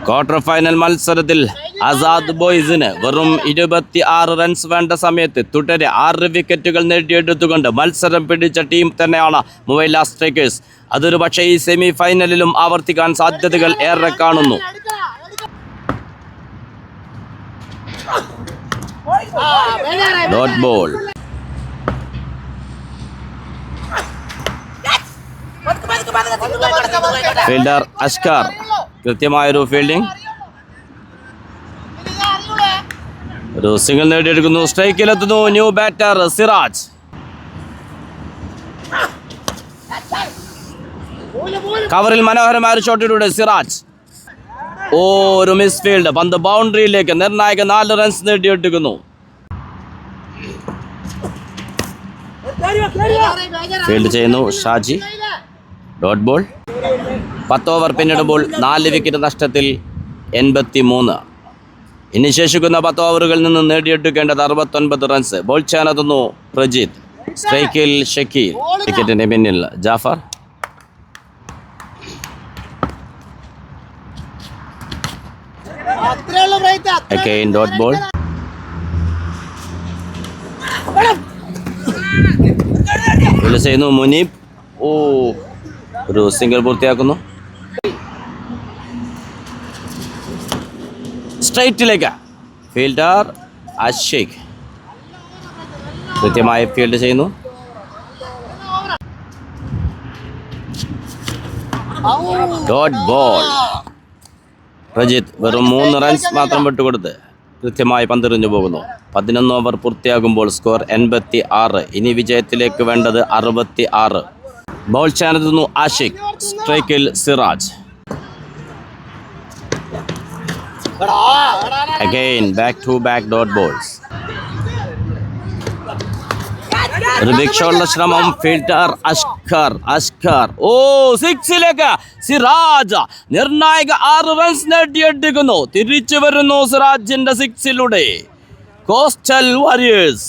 Quarter final മത്സരത്തിൽ ആസാദ് ബോയ്സിന് വെറും 26 റൺസ് വേണ്ട സമയത്ത് തുടരെ 6 വിക്കറ്റുകൾ നേടിയെടുത്തുകൊണ്ട് മത്സരം പിടിച്ച ടീം തന്നെയാണ് മുവൈല സ്ട്രൈക്കേഴ്സ്. അതൊരു പക്ഷേ ഈ സെമി ഫൈനലിലും ആവർത്തിക്കാൻ സാധ്യതകൾ ഏറെ കാണുന്നു. Dot ball. ഫീൽഡർ അസ്കർ. കൃത്യമായൊരു ഫീൽഡിംഗ്. ഒരു സിംഗിൾ നേടിയെടുക്കുന്നു. സ്ട്രൈക്കിലെത്തുന്നു ന്യൂ ബാറ്റർ സിറാജ്. കവറിൽ മനോഹരമായ ഒരു ഷോട്ടിലൂടെ സിറാജ്. ഒരു മിസ് ഫീൽഡ്. പന്ത് ബൗണ്ടറിയിലേക്ക്. നിർണായക 4 റൺസ് നേടിയെടുക്കുന്നു. ഫീൽഡ് ചെയ്യുന്നു ഷാജി. Dot ball. 10 ഓവർ പിന്നിടുമ്പോൾ 4 വിക്കറ്റ് നഷ്ടത്തിൽ 83. ഇനി ശേഷിക്കുന്ന 10 ഓവറുകളിൽ നിന്ന് നേടിയെടുക്കേണ്ടത് 69 റൺസ്. ബോൾ ചെയ്യാനെത്തുന്നു പ്രജിത്ത്. സ്ട്രൈക്കിൽ ഷക്കീൽ. വിക്കറ്റിന്റെ പിന്നിൽ ജാഫർ. Again dot ball. ചെയ്യുന്നു മുനീബ്. ഒരു സിംഗിൾ പൂർത്തിയാക്കുന്നു. സ്ട്രൈറ്റിലേക്ക്. ഫീൽഡർ അഷേഖ് കൃത്യമായി ഫീൽഡ് ചെയ്യുന്നു. Dot ball. പ്രജിത്ത് വെറും 3 റൺസ് മാത്രം വിട്ടുകൊടുത്ത് കൃത്യമായി പന്തെറിഞ്ഞു പോകുന്നു. 11 ഓവർ പൂർത്തിയാകുമ്പോൾ സ്കോർ 86. ഇനി വിജയത്തിലേക്ക് വേണ്ടത് 66. ബോൾ ചെയ്യാനെത്തുന്നു ആഷിഖ്. സ്ട്രൈക്കിൽ Siraj. Again back to back dot balls. ഒരു ബിഗ് ഷോട്ടുള്ള ശ്രമം. ഫീൽഡർ അഷ്കർ. സിക്സിലേക്ക് സിറാജ്. നിർണായക 6 റൺസ് നേടിയെടുക്കുന്നു. തിരിച്ചു വരുന്നു സിറാജിന്റെ സിക്സിലൂടെ കോസ്റ്റൽ വാരിയേഴ്സ്.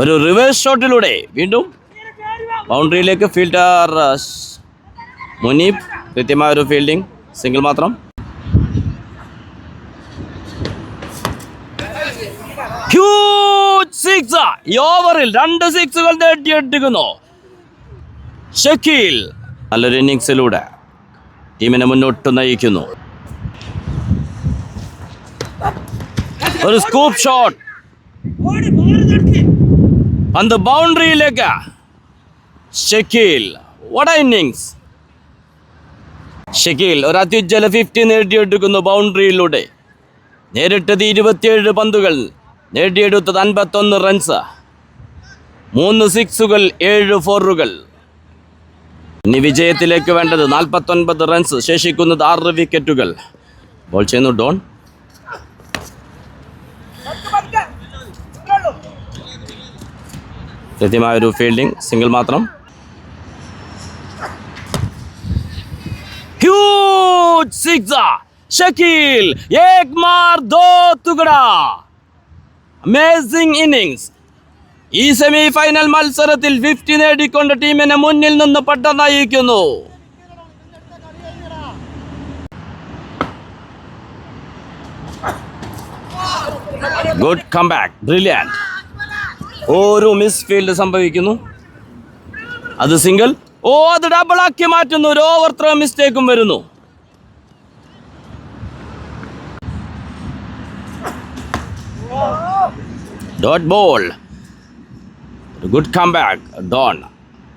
ഒരു റിവേഴ്സ് ഷോട്ടിലൂടെ വീണ്ടും ബൗണ്ടറിയിലേക്ക്. ഫീൽഡർ മുനീബ്. കൃത്യമായ ഒരു ഫീൽഡിംഗ്. സിംഗിൾ മാത്രം. സിക്സ്. ഈ ഓവറിൽ 2 സിക്സുകൾ നേടിയെടുക്കുന്നു ഷക്കീൽ. നല്ലൊരു ഇന്നിങ്സിലൂടെ ടീമിനെ മുന്നോട്ട് നയിക്കുന്നു. ഒരു സ്കൂപ്പ് ഷോട്ട്. പന്ത് ബൗണ്ടറിയിലേക്ക്. Shakeel. What a innings. Shakeel ഒരു അത്യുജ്വല 50 നേടിയെടുക്കുന്നു ബൗണ്ടറിയിലൂടെ. നേരിട്ടത് 27 പന്തുകൾ. നേടിയെടുത്തത് 51 റൺസ്. 3 സിക്സുകൾ, 7 ഫോറുകൾ. ഇനി വിജയത്തിലേക്ക് വേണ്ടത് 49 റൺസ്. ശേഷിക്കുന്നത് 6 വിക്കറ്റുകൾ. ബോൾ ചെയ്യുന്നു ഡോൺ. കൃത്യമായൊരു ഫീൽഡിംഗ്. സിംഗിൾ മാത്രം. Huge six. ഷക്കീൽ. ഏക് മാർ ദോ തുകടാ. Amazing innings. ഈ സെമി ഫൈനൽ മത്സരത്തിൽ 50 നേടിക്കൊണ്ട് ടീമിനെ മുന്നിൽ നിന്ന് പട്ട നയിക്കുന്നു. Good comeback. ബ്രില്യൻറ്റ്. ഒരു മിസ് ഫീൽഡ് സംഭവിക്കുന്നു. അത് സിംഗിൾ. അത് ഡബിളാക്കി മാറ്റുന്നു. ഒരു ഓവർ ത്രോ മിസ്റ്റേക്കും വരുന്നു. Dot ball. Good comeback Don.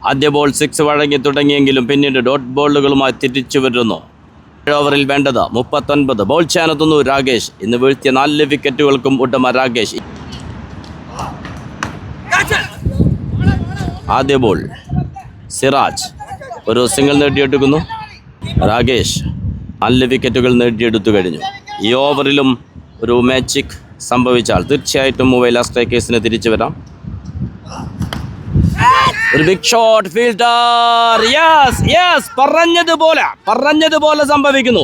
ആദ്യ ബോൾ 6 വഴങ്ങി തുടങ്ങിയെങ്കിലും പിന്നീട് ഡോട്ട് ബോളുകളുമായി തിരിച്ചു വരുന്നു. 7 ഓവറിൽ വേണ്ടത് 39. ബോൾ ചെയ്യാനെത്തുന്നു രാകേഷ്. ഇന്ന് വീഴ്ത്തിയ 4 വിക്കറ്റുകൾക്കും ഉടമ രാകേഷ്. ആദ്യ ബോൾ സിറാജ്. ഒരു സിംഗിൾ നേടിയെടുക്കുന്നു. രാകേഷ് 4 വിക്കറ്റുകൾ നേടിയെടുത്തു കഴിഞ്ഞു. ഈ ഓവറിലും ഒരു മാജിക് സംഭവിച്ചാൽ തീർച്ചയായിട്ടും മൊബൈൽ സ്ട്രൈക്കേഴ്സിന് തിരിച്ചു വരാം. ഒരു ബിഗ് ഷോട്ട്. ഫീൽഡർ പറഞ്ഞതുപോലെ സംഭവിക്കുന്നു.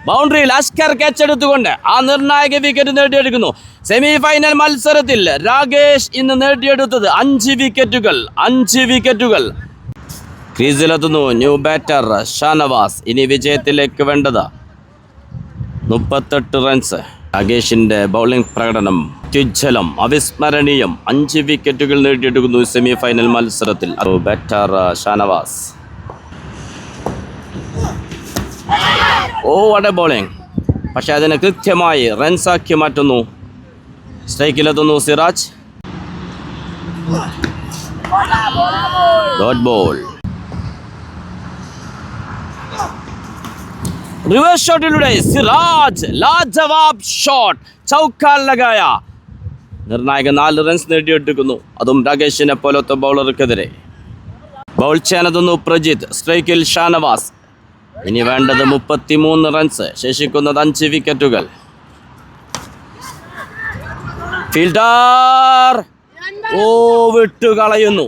ബൗണ്ടറിയിൽ അഷ്കർ ക്യാച്ച് എടുത്തുകൊണ്ട് ആ നിർണായക വിക്കറ്റ് നേടിയെടുക്കുന്നു. സെമി ഫൈനൽ മത്സരത്തിൽ രാകേഷ് ഇന്ന് നേടിയെടുത്തത് 5 വിക്കറ്റുകൾ. ക്രീസിലെത്തുന്നു ന്യൂ ബാറ്റർ ഷാനവാസ്. ഇനി വിജയത്തിലേക്ക് വേണ്ടത് 38 റൺസ്. രാകേഷിന്റെ ബൗളിംഗ് പ്രകടനം അത്യുജ്വലം, അവിസ്മരണീയം. 5 വിക്കറ്റുകൾ നേടിയെടുക്കുന്നു സെമി ഫൈനൽ മത്സരത്തിൽ. Batter Shanavas. What a bowling. പക്ഷെ അതിനെ കൃത്യമായി റൺസാക്കി മാറ്റുന്നു. സ്ട്രൈക്കിലെത്തുന്നു സിറാജ്. Dot ball. റിവേഴ്സ് ഷോട്ടിലൂടെ സിറാജ് ലാജവാബ് ഷോട്ട്, ചൗക്കാൻ ലഗായ. നിർണായക 4 റൺസ് നേടിയെടുക്കുന്നു, അതും രാകേഷിനെ പോലത്തെ ബൗളർക്കെതിരെ. ബൗൾ ചെയ്യാനെത്തുന്നു പ്രജിത്ത്, സ്ട്രൈക്കിൽ ഷാനവാസ്. ഇനി വേണ്ടത് 33 റൺസ്, ശേഷിക്കുന്നത് 5 വിക്കറ്റുകൾ. ഫീൽഡർ വിട്ടുകളയുന്നു,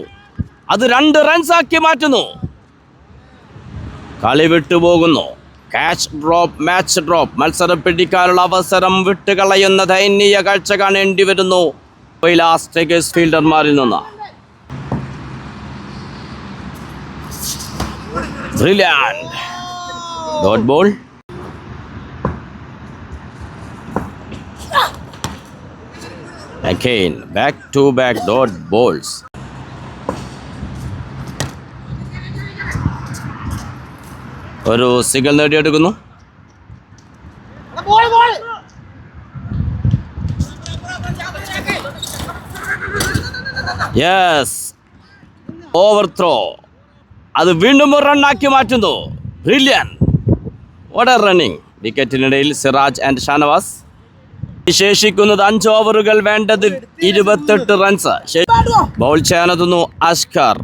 അത് 2 റൺസ് ആക്കി മാറ്റുന്നു. കളി വിട്ടുപോകുന്നു. Catch drop, match drop. മത്സരം പിടിക്കാനുള്ള അവസരം വിട്ടുകളയുന്ന ദയനീയ കാഴ്ച കാണേണ്ടി വരുന്നു ലാസ്റ്റ് ടൈഗേഴ്സ് ഫീൽഡർമാരിൽ നിന്ന്. Brilliant dot ball. Again back to back dot balls. ഒരു സിംഗിൾ നേടിയെടുക്കുന്നു. യെസ്, ഓവർ ത്രോ, അത് വീണ്ടും ഒരു റണ്ണാക്കി മാറ്റുന്നു. Brilliant, what a running. വിക്കറ്റിനിടയിൽ സിറാജ് ആൻഡ് ഷാനവാസ്. ശേഷിക്കുന്നത് 5 ഓവറുകൾ, വേണ്ടത് 28 റൺസ്. ബൗൾ ചെയ്യാനെത്തുന്നു അസ്കർ.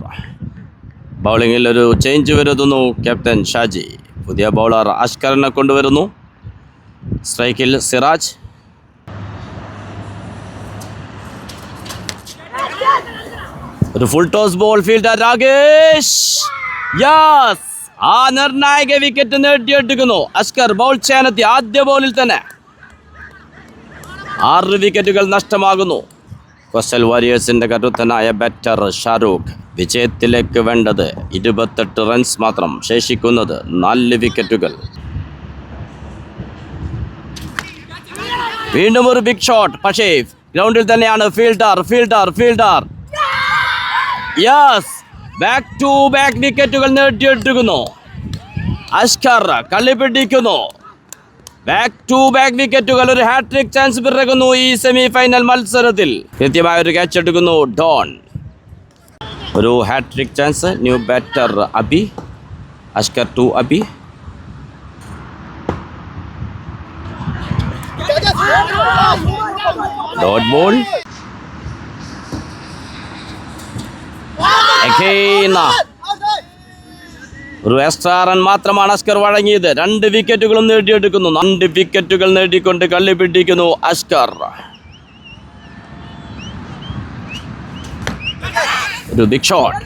ബൗളിങ്ങിൽ ഒരു ചേഞ്ച് വരുത്തുന്നു ക്യാപ്റ്റൻ ഷാജി. പുതിയ ബൗളർ അസ്കറിനെ കൊണ്ടുവരുന്നു. സ്ട്രൈക്കിൽ സിറാജ്. ഒരു full toss ball, fielder Rakesh. Yes, ആ നിർണായക വിക്കറ്റ് നേടിയെടുക്കുന്നു അസ്കർ. ബൗൾ ചെയ്യാനെത്തി ആദ്യ ബോളിൽ തന്നെ 6 വിക്കറ്റുകൾ നഷ്ടമാകുന്നു. കോസ്റ്റൽ വാരിയേഴ്സിന്റെ കരുത്തനായ ബാറ്റർ ഷാരൂഖ്. വിജയത്തിലേക്ക് വേണ്ടത് 28 റൺസ് മാത്രം, ശേഷിക്കുന്നത് 4 വിക്കറ്റുകൾ. വീണ്ടും ഒരു ബിഗ് ഷോട്ട്, പക്ഷേ ഗ്രൗണ്ടിൽ തന്നെയാണ് fielder. Yes, back to back വിക്കറ്റുകൾ നേടിയെടുക്കുന്നു അസ്കർ. കളി പിടിക്കുന്നു. ബാക്ക് ടു ബാക്ക് വിക്കറ്റുകൾ, ഒരു ഹാട്രിക് ചാൻസ് പിറകുന്നു ഈ സെമി ഫൈനൽ മത്സരത്തിൽ. കൃത്യമായ ഒരു ക്യാച്ച് എടുക്കുന്നു ഡോൺ. ഒരു hat trick chance. New batter Abi. Askar to Abi. Dot ball. ഒരു എക്സ്ട്രാ റൺ മാത്രമാണ് അസ്കർ വഴങ്ങിയത്. 2 വിക്കറ്റുകളും നേടിയെടുക്കുന്നു. 2 വിക്കറ്റുകൾ നേടിക്കൊണ്ട് കളി പിടിക്കുന്നു അസ്കർ. ഒരു big shot.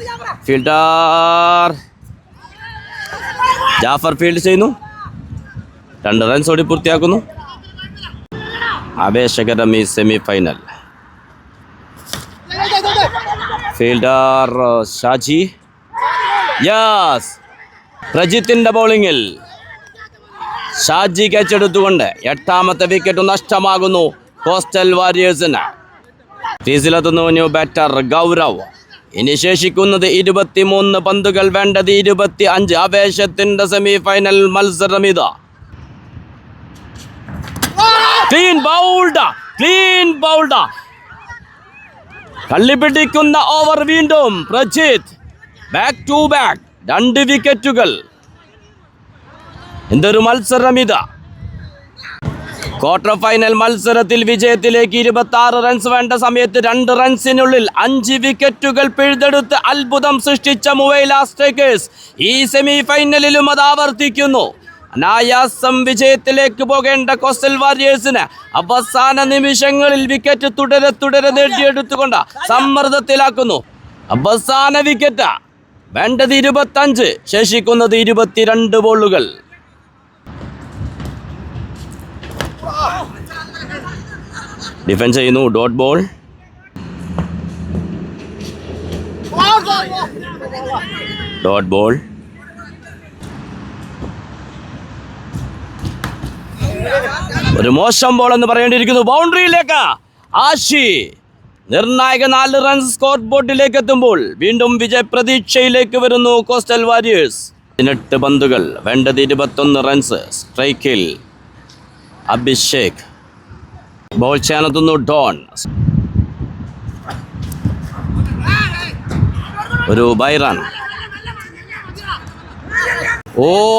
Fielder Jafar field ചെയ്യുന്നു. 2 റൺസ് ഓടി പൂർത്തിയാക്കുന്നു. ആവേശകരം ഈ semi final. Fielder Shaji. Yes, പ്രജിത്തിന്റെ ബൗളിങ്ങിൽ ഷാജി ക്യാച്ച് എടുത്തുകൊണ്ട് 8ാമത്തെ വിക്കറ്റ് നഷ്ടമാകുന്നു കോസ്റ്റൽ വാരിയേഴ്സിന്. ക്രീസിലെത്തുന്നു ന്യൂ ബാറ്റർ ഗൗരവ്. ഇനി ശേഷിക്കുന്നത് 23 പന്തുകൾ, വേണ്ടത് 25. ആവേശത്തിന്റെ സെമി ഫൈനൽ മത്സരം ഇതാ. Clean bowled. കള്ളിപ്പിടിക്കുന്ന ഓവർ. വീണ്ടും പ്രജിത്ത്. ബാക്ക് ടു ബാക്ക് 2 വിക്കറ്റുകൾ. എന്തൊരു മത്സരം ഇതാ. ക്വാർട്ടർ ഫൈനൽ മത്സരത്തിൽ വിജയത്തിലേക്ക് 26 റൺസ് വേണ്ട സമയത്ത് 2 റൺസിനുള്ളിൽ 5 വിക്കറ്റുകൾ പിഴുതെടുത്ത് അത്ഭുതം സൃഷ്ടിച്ച ലാസ്റ്റ് ടൈഗേഴ്സ് ഈ സെമി ഫൈനലിലും അത് ആവർത്തിക്കുന്നു. അനായാസം വിജയത്തിലേക്ക് പോകേണ്ട കോസ്റ്റൽ വാരിയേഴ്സിന് അവസാന നിമിഷങ്ങളിൽ വിക്കറ്റ് തുടരെ നേടിയെടുത്തുകൊണ്ട് സമ്മർദ്ദത്തിലാക്കുന്നു. അവസാന വിക്കറ്റ്, വേണ്ടത് 25, ശേഷിക്കുന്നത് 22 ബോളുകൾ. ഡിഫൻസ് ചെയ്യുന്നു. Dot ball. Dot ball. ഒരു മോശം ബോൾ എന്ന് പറയേണ്ടിയിരിക്കുന്നു. ബൗണ്ടറിയിലേക്ക് ആഷി. നിർണായക 4 റൺസ് സ്കോർ ബോർഡിലേക്ക് എത്തുമ്പോൾ വീണ്ടും വിജയ പ്രതീക്ഷയിലേക്ക് വരുന്നു കോസ്റ്റൽ വാരിയേഴ്സ്. 18 പന്തുകൾ, വേണ്ടത് 21 റൺസ്. സ്ട്രൈക്കിൽ അഭിഷേക്. ബോൾ ചെയ്യാനെത്തുന്നു ഡോൺ. ഒരു ബൈറൺ.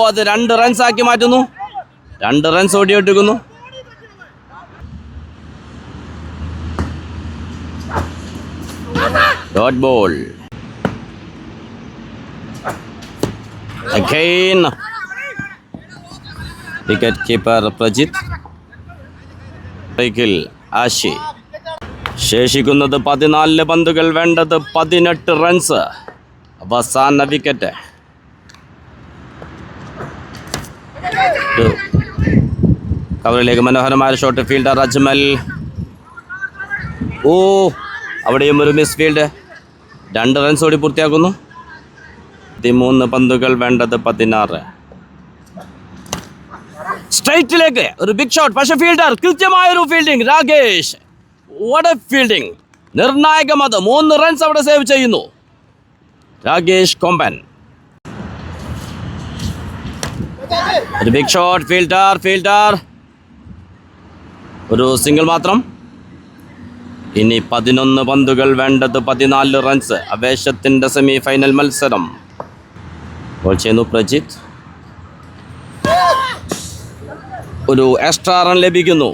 അത് 2 റൺസ് ആക്കി മാറ്റുന്നു. 2 റൺസ് ഓടിയെടുക്കുന്നു. Dot ball. Again, wicket keeper Prajit. Kill Ashi. ശേഷിക്കുന്നത് 14 പന്തുകൾ, വേണ്ടത് 18 റൺസ്. അവസാന വിക്കറ്റ്. കവറിലേക്ക് മനോഹരമായ ഷോട്ട്. ഫീൽഡർ അജ്മൽ. ഓ, അവിടെയും ഒരു മിസ് ഫീൽഡ്. 2 റൺസ് ഓടി പൂർത്തിയാക്കുന്നു. 13 പന്തുകൾ, വേണ്ടത് 16. സ്ട്രൈറ്റിലേക്ക് ഒരു ബിഗ് ഷോട്ട്. പക്ഷേ ഫീൽഡർ കൃത്യമായൊരു fielding. Rakesh, what a fielding. നിർണായകം അത്. 3 റൺസ് അവിടെ സേവ് ചെയ്യുന്നു രാകേഷ് കൊമ്പൻ. ഒരു ബിഗ് ഷോട്ട്. ഫീൽഡർ ഒരു സിംഗിൾ മാത്രം. ഇനി 11 പന്തുകൾ, വേണ്ടത് 14 റൺസ്. ആവേശത്തിൻ്റെ സെമി ഫൈനൽ മത്സരം. ബോൾ ചെയ്യുന്നു പ്രജിത്ത്. ഒരു എക്സ്ട്രാ റൺ ലഭിക്കുന്നു.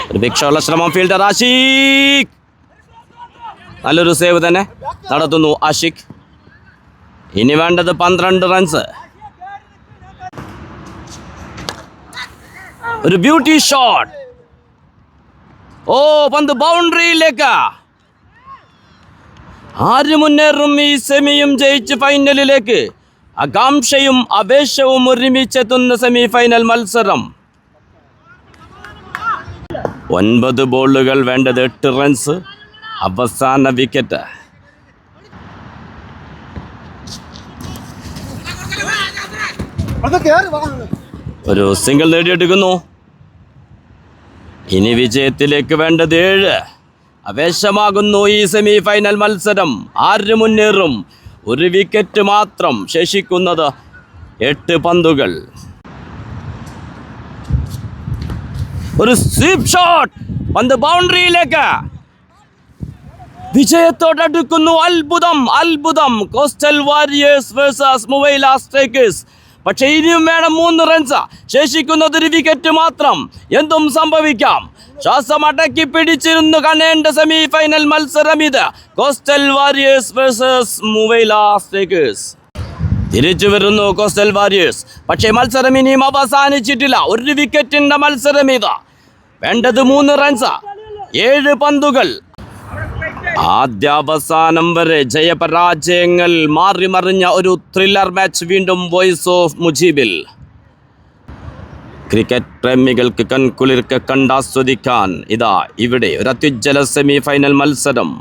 ഒരു ബിഗ് ഷോട്ടുള്ള ശ്രമം. ഫീൽഡർ ആഷിഖ്. നല്ലൊരു സേവ് തന്നെ നടത്തുന്നു ആഷിഖ്. ഇനി വേണ്ടത് 12 റൺസ്. ഒരു ബ്യൂട്ടി ഷോട്ട്. ഓ, പന്ത് ബൗണ്ടറിയിലേക്ക്. ആര് മുന്നേറും ഈ സെമിയും ജയിച്ച് ഫൈനലിലേക്ക്? ആകാംക്ഷയും ആവേശവും ഒരുമിച്ചെത്തുന്ന സെമി ഫൈനൽ മത്സരം. 9 ബോളുകൾ, വേണ്ടത് 8 റൺസ്. അവസാന വിക്കറ്റ്. ഒരു സിംഗിൾ നേടിയെടുക്കുന്നു. ഇനി വിജയത്തിലേക്ക് വേണ്ടത് 7. ആവേശമാകുന്നു ഈ സെമി ഫൈനൽ മത്സരം. ആര് മുന്നേറും? ഒരു വിക്കറ്റ് മാത്രം. ശേഷിക്കുന്നത് 8 പന്തുകൾ. ഒരു സ്വീപ്പ് ഷോട്ട്. പന്ത് ബൗണ്ടറിയിലേക്ക്. വിജയത്തോടടുക്കുന്നു. അത്ഭുതം. കോസ്റ്റൽ വാരിയേഴ്സ് വേഴ്സസ് മുവൈല സ്ട്രൈക്കേഴ്സ്. പക്ഷെ ഇനിയും വേണം 3 റൺസ്. ശേഷിക്കുന്നത് ഒരു വിക്കറ്റ് മാത്രം. എന്തും സംഭവിക്കാം. ശ്വാസം അടക്കി പിടിച്ചിരുന്നു കാണേണ്ട സെമി ഫൈനൽ മത്സരം ഇത്. കോസ്റ്റൽ വാരിയേഴ്സ് വേഴ്സസ് മുവൈല സ്ട്രൈക്കേഴ്സ്. തിരിച്ചു വരുന്നു കോസ്റ്റൽ വാരിയേഴ്സ്. പക്ഷേ മത്സരം ഇനിയും അവസാനിച്ചിട്ടില്ല. ഒരു വിക്കറ്റിന്റെ മത്സരം ഇത്. വേണ്ടത് 3 റൺസ്, 7 പന്തുകൾ. ആദ്യാവസാനം വരെ ജയപരാജയങ്ങൾ മാറിമറിഞ്ഞ ഒരു ത്രില്ലർ മാച്ച് വീണ്ടും വോയിസ് ഓഫ് മുജീബിൽ. ക്രിക്കറ്റ് പ്രേമികൾക്ക് കൺകുളിർക്ക് കണ്ടാസ്വദിക്കാൻ ഇതാ ഇവിടെ ഒരു അത്യുജ്വല സെമി ഫൈനൽ മത്സരം.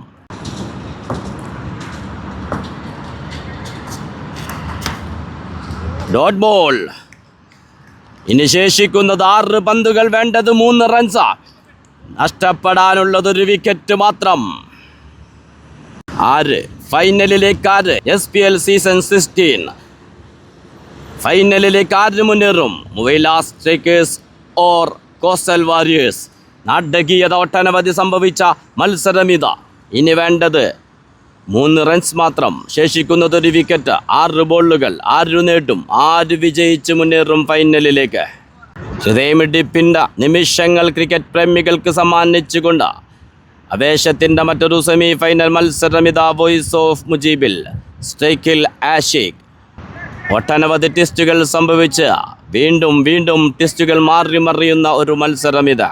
Dot ball. ഇനി ശേഷിക്കുന്നത് 6 പന്തുകൾ, വേണ്ടത് 3 റൺസ്. നഷ്ടപ്പെടാനുള്ളത് ഒരു വിക്കറ്റ് മാത്രം. ഫൈനലിലേക്ക് SPL സീസൺ 16 ഫൈനലിലേക്ക് ആര് മുന്നേറും? Muwaileh strikers or coastal warriors? നാടകീയത ഒട്ടനവധി സംഭവിച്ച മത്സരം ഇതാ. ഇനി വേണ്ടത് 3 റൺസ് മാത്രം. ശേഷിക്കുന്നത് ഒരു വിക്കറ്റ്. 6 ബോളുകൾ. ആര് നേടും? ആര് വിജയിച്ച് മുന്നേറും ഫൈനലിലേക്ക്? ഹൃദയമിടിപ്പിൻ്റെ നിമിഷങ്ങൾ ക്രിക്കറ്റ് പ്രേമികൾക്ക് സമ്മാനിച്ചുകൊണ്ട് ആവേശത്തിൻ്റെ മറ്റൊരു സെമി ഫൈനൽ മത്സരം ഇതാ വോയിസ് ഓഫ് മുജീബിൽ. സ്ട്രൈക്കിൽ ആഷിഖ്. ഒട്ടനവധി ടെസ്റ്റുകൾ സംഭവിച്ച് വീണ്ടും ടെസ്റ്റുകൾ മാറിമറിയുന്ന ഒരു മത്സരം ഇത്.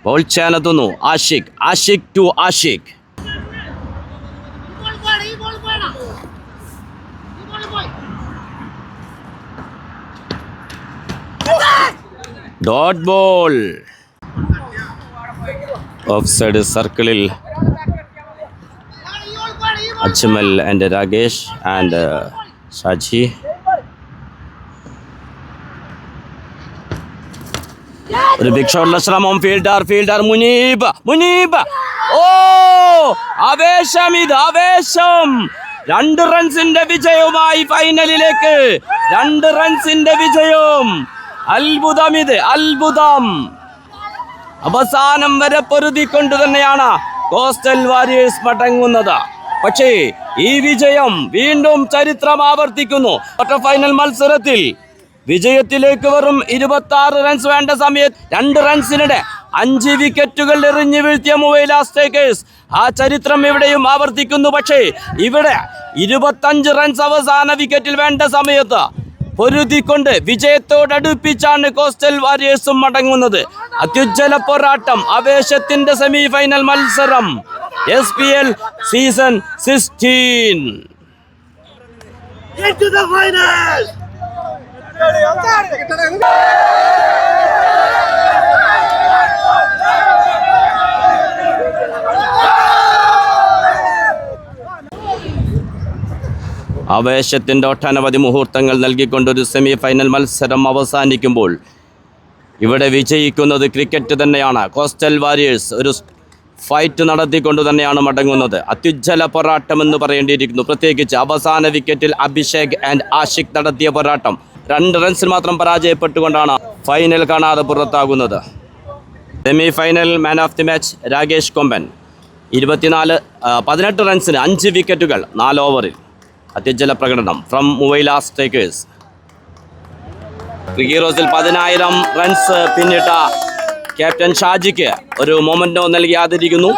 ബോൾ ചെയ്യാനെത്തുന്നു Ashiq to Ashiq. Dot ball. Off side സർക്കിളിൽ അജ്മൽ ആൻഡ് രാകേഷ് ആൻഡ് ഷാജി. ഒരു ബിഗ് ഷോട്ടുള്ള ശ്രമം. ഫീൽഡർ മുനീബ്. ഓ, ആവേശം. 2 റൺസിന്റെ വിജയവുമായി ഫൈനലിലേക്ക്. 2 റൺസിന്റെ വിജയം. അത്ഭുതം. അവസാനം വരെ പൊരുതിക്കൊണ്ട് തന്നെയാണ് കോസ്റ്റൽ വാരിയേഴ്സ് മടങ്ങുന്നത്. പക്ഷേ ഈ വിജയം വീണ്ടും ചരിത്രം ആവർത്തിക്കുന്നു. ക്വാർട്ടർ ഫൈനൽ മത്സരത്തിൽ വിജയത്തിലേക്ക് വെറും 26 റൺസ് വേണ്ട സമയത്ത് 2 റൺസിനിടെ 5 വിക്കറ്റുകൾ എറിഞ്ഞു വീഴ്ത്തിയ മുവൈല സ്ട്രൈക്കേഴ്സ് ആ ചരിത്രം ഇവിടെയും ആവർത്തിക്കുന്നു. പക്ഷേ ഇവിടെ 25 റൺസ് അവസാന വിക്കറ്റിൽ വേണ്ട സമയത്ത് പൊരുതിക്കൊണ്ട് വിജയത്തോടടുപ്പിച്ചാണ് കോസ്റ്റൽ വാരിയേഴ്സും മടങ്ങുന്നത്. അത്യുജ്വല പോരാട്ടം, ആവേശത്തിന്റെ സെമി ഫൈനൽ മത്സരം SPL season 16. Into the finals! ആവേശത്തിൻ്റെ ഒട്ടനവധി മുഹൂർത്തങ്ങൾ നൽകിക്കൊണ്ടൊരു സെമി ഫൈനൽ മത്സരം അവസാനിക്കുമ്പോൾ ഇവിടെ വിജയിക്കുന്നത് ക്രിക്കറ്റ് തന്നെയാണ്. കോസ്റ്റൽ വാരിയേഴ്സ് ഒരു ഫൈറ്റ് നടത്തിക്കൊണ്ട് തന്നെയാണ് മടങ്ങുന്നത്. അത്യുജ്വല പോരാട്ടം എന്ന് പറയേണ്ടിയിരിക്കുന്നു. പ്രത്യേകിച്ച് അവസാന വിക്കറ്റിൽ അഭിഷേക് ആൻഡ് ആഷിഖ് നടത്തിയ പോരാട്ടം 2 റൺസിൽ മാത്രം പരാജയപ്പെട്ടുകൊണ്ടാണ് ഫൈനൽ കാണാതെ പുറത്താകുന്നത്. Semi final man of the match Rakesh Komban 18 റൺസിന് 5 വിക്കറ്റുകൾ 4 ഓവറിൽ. അത്യുജ്വല പ്രകടനം ഫ്രം മുവൈല സ്ട്രൈക്കേഴ്സ്. ഹീറോസിൽ 10,000 റൺസ് പിന്നിട്ട ക്യാപ്റ്റൻ ഷാജിക്ക് ഒരു മൊമെന്റോ നൽകി ആദരിക്കുന്നു.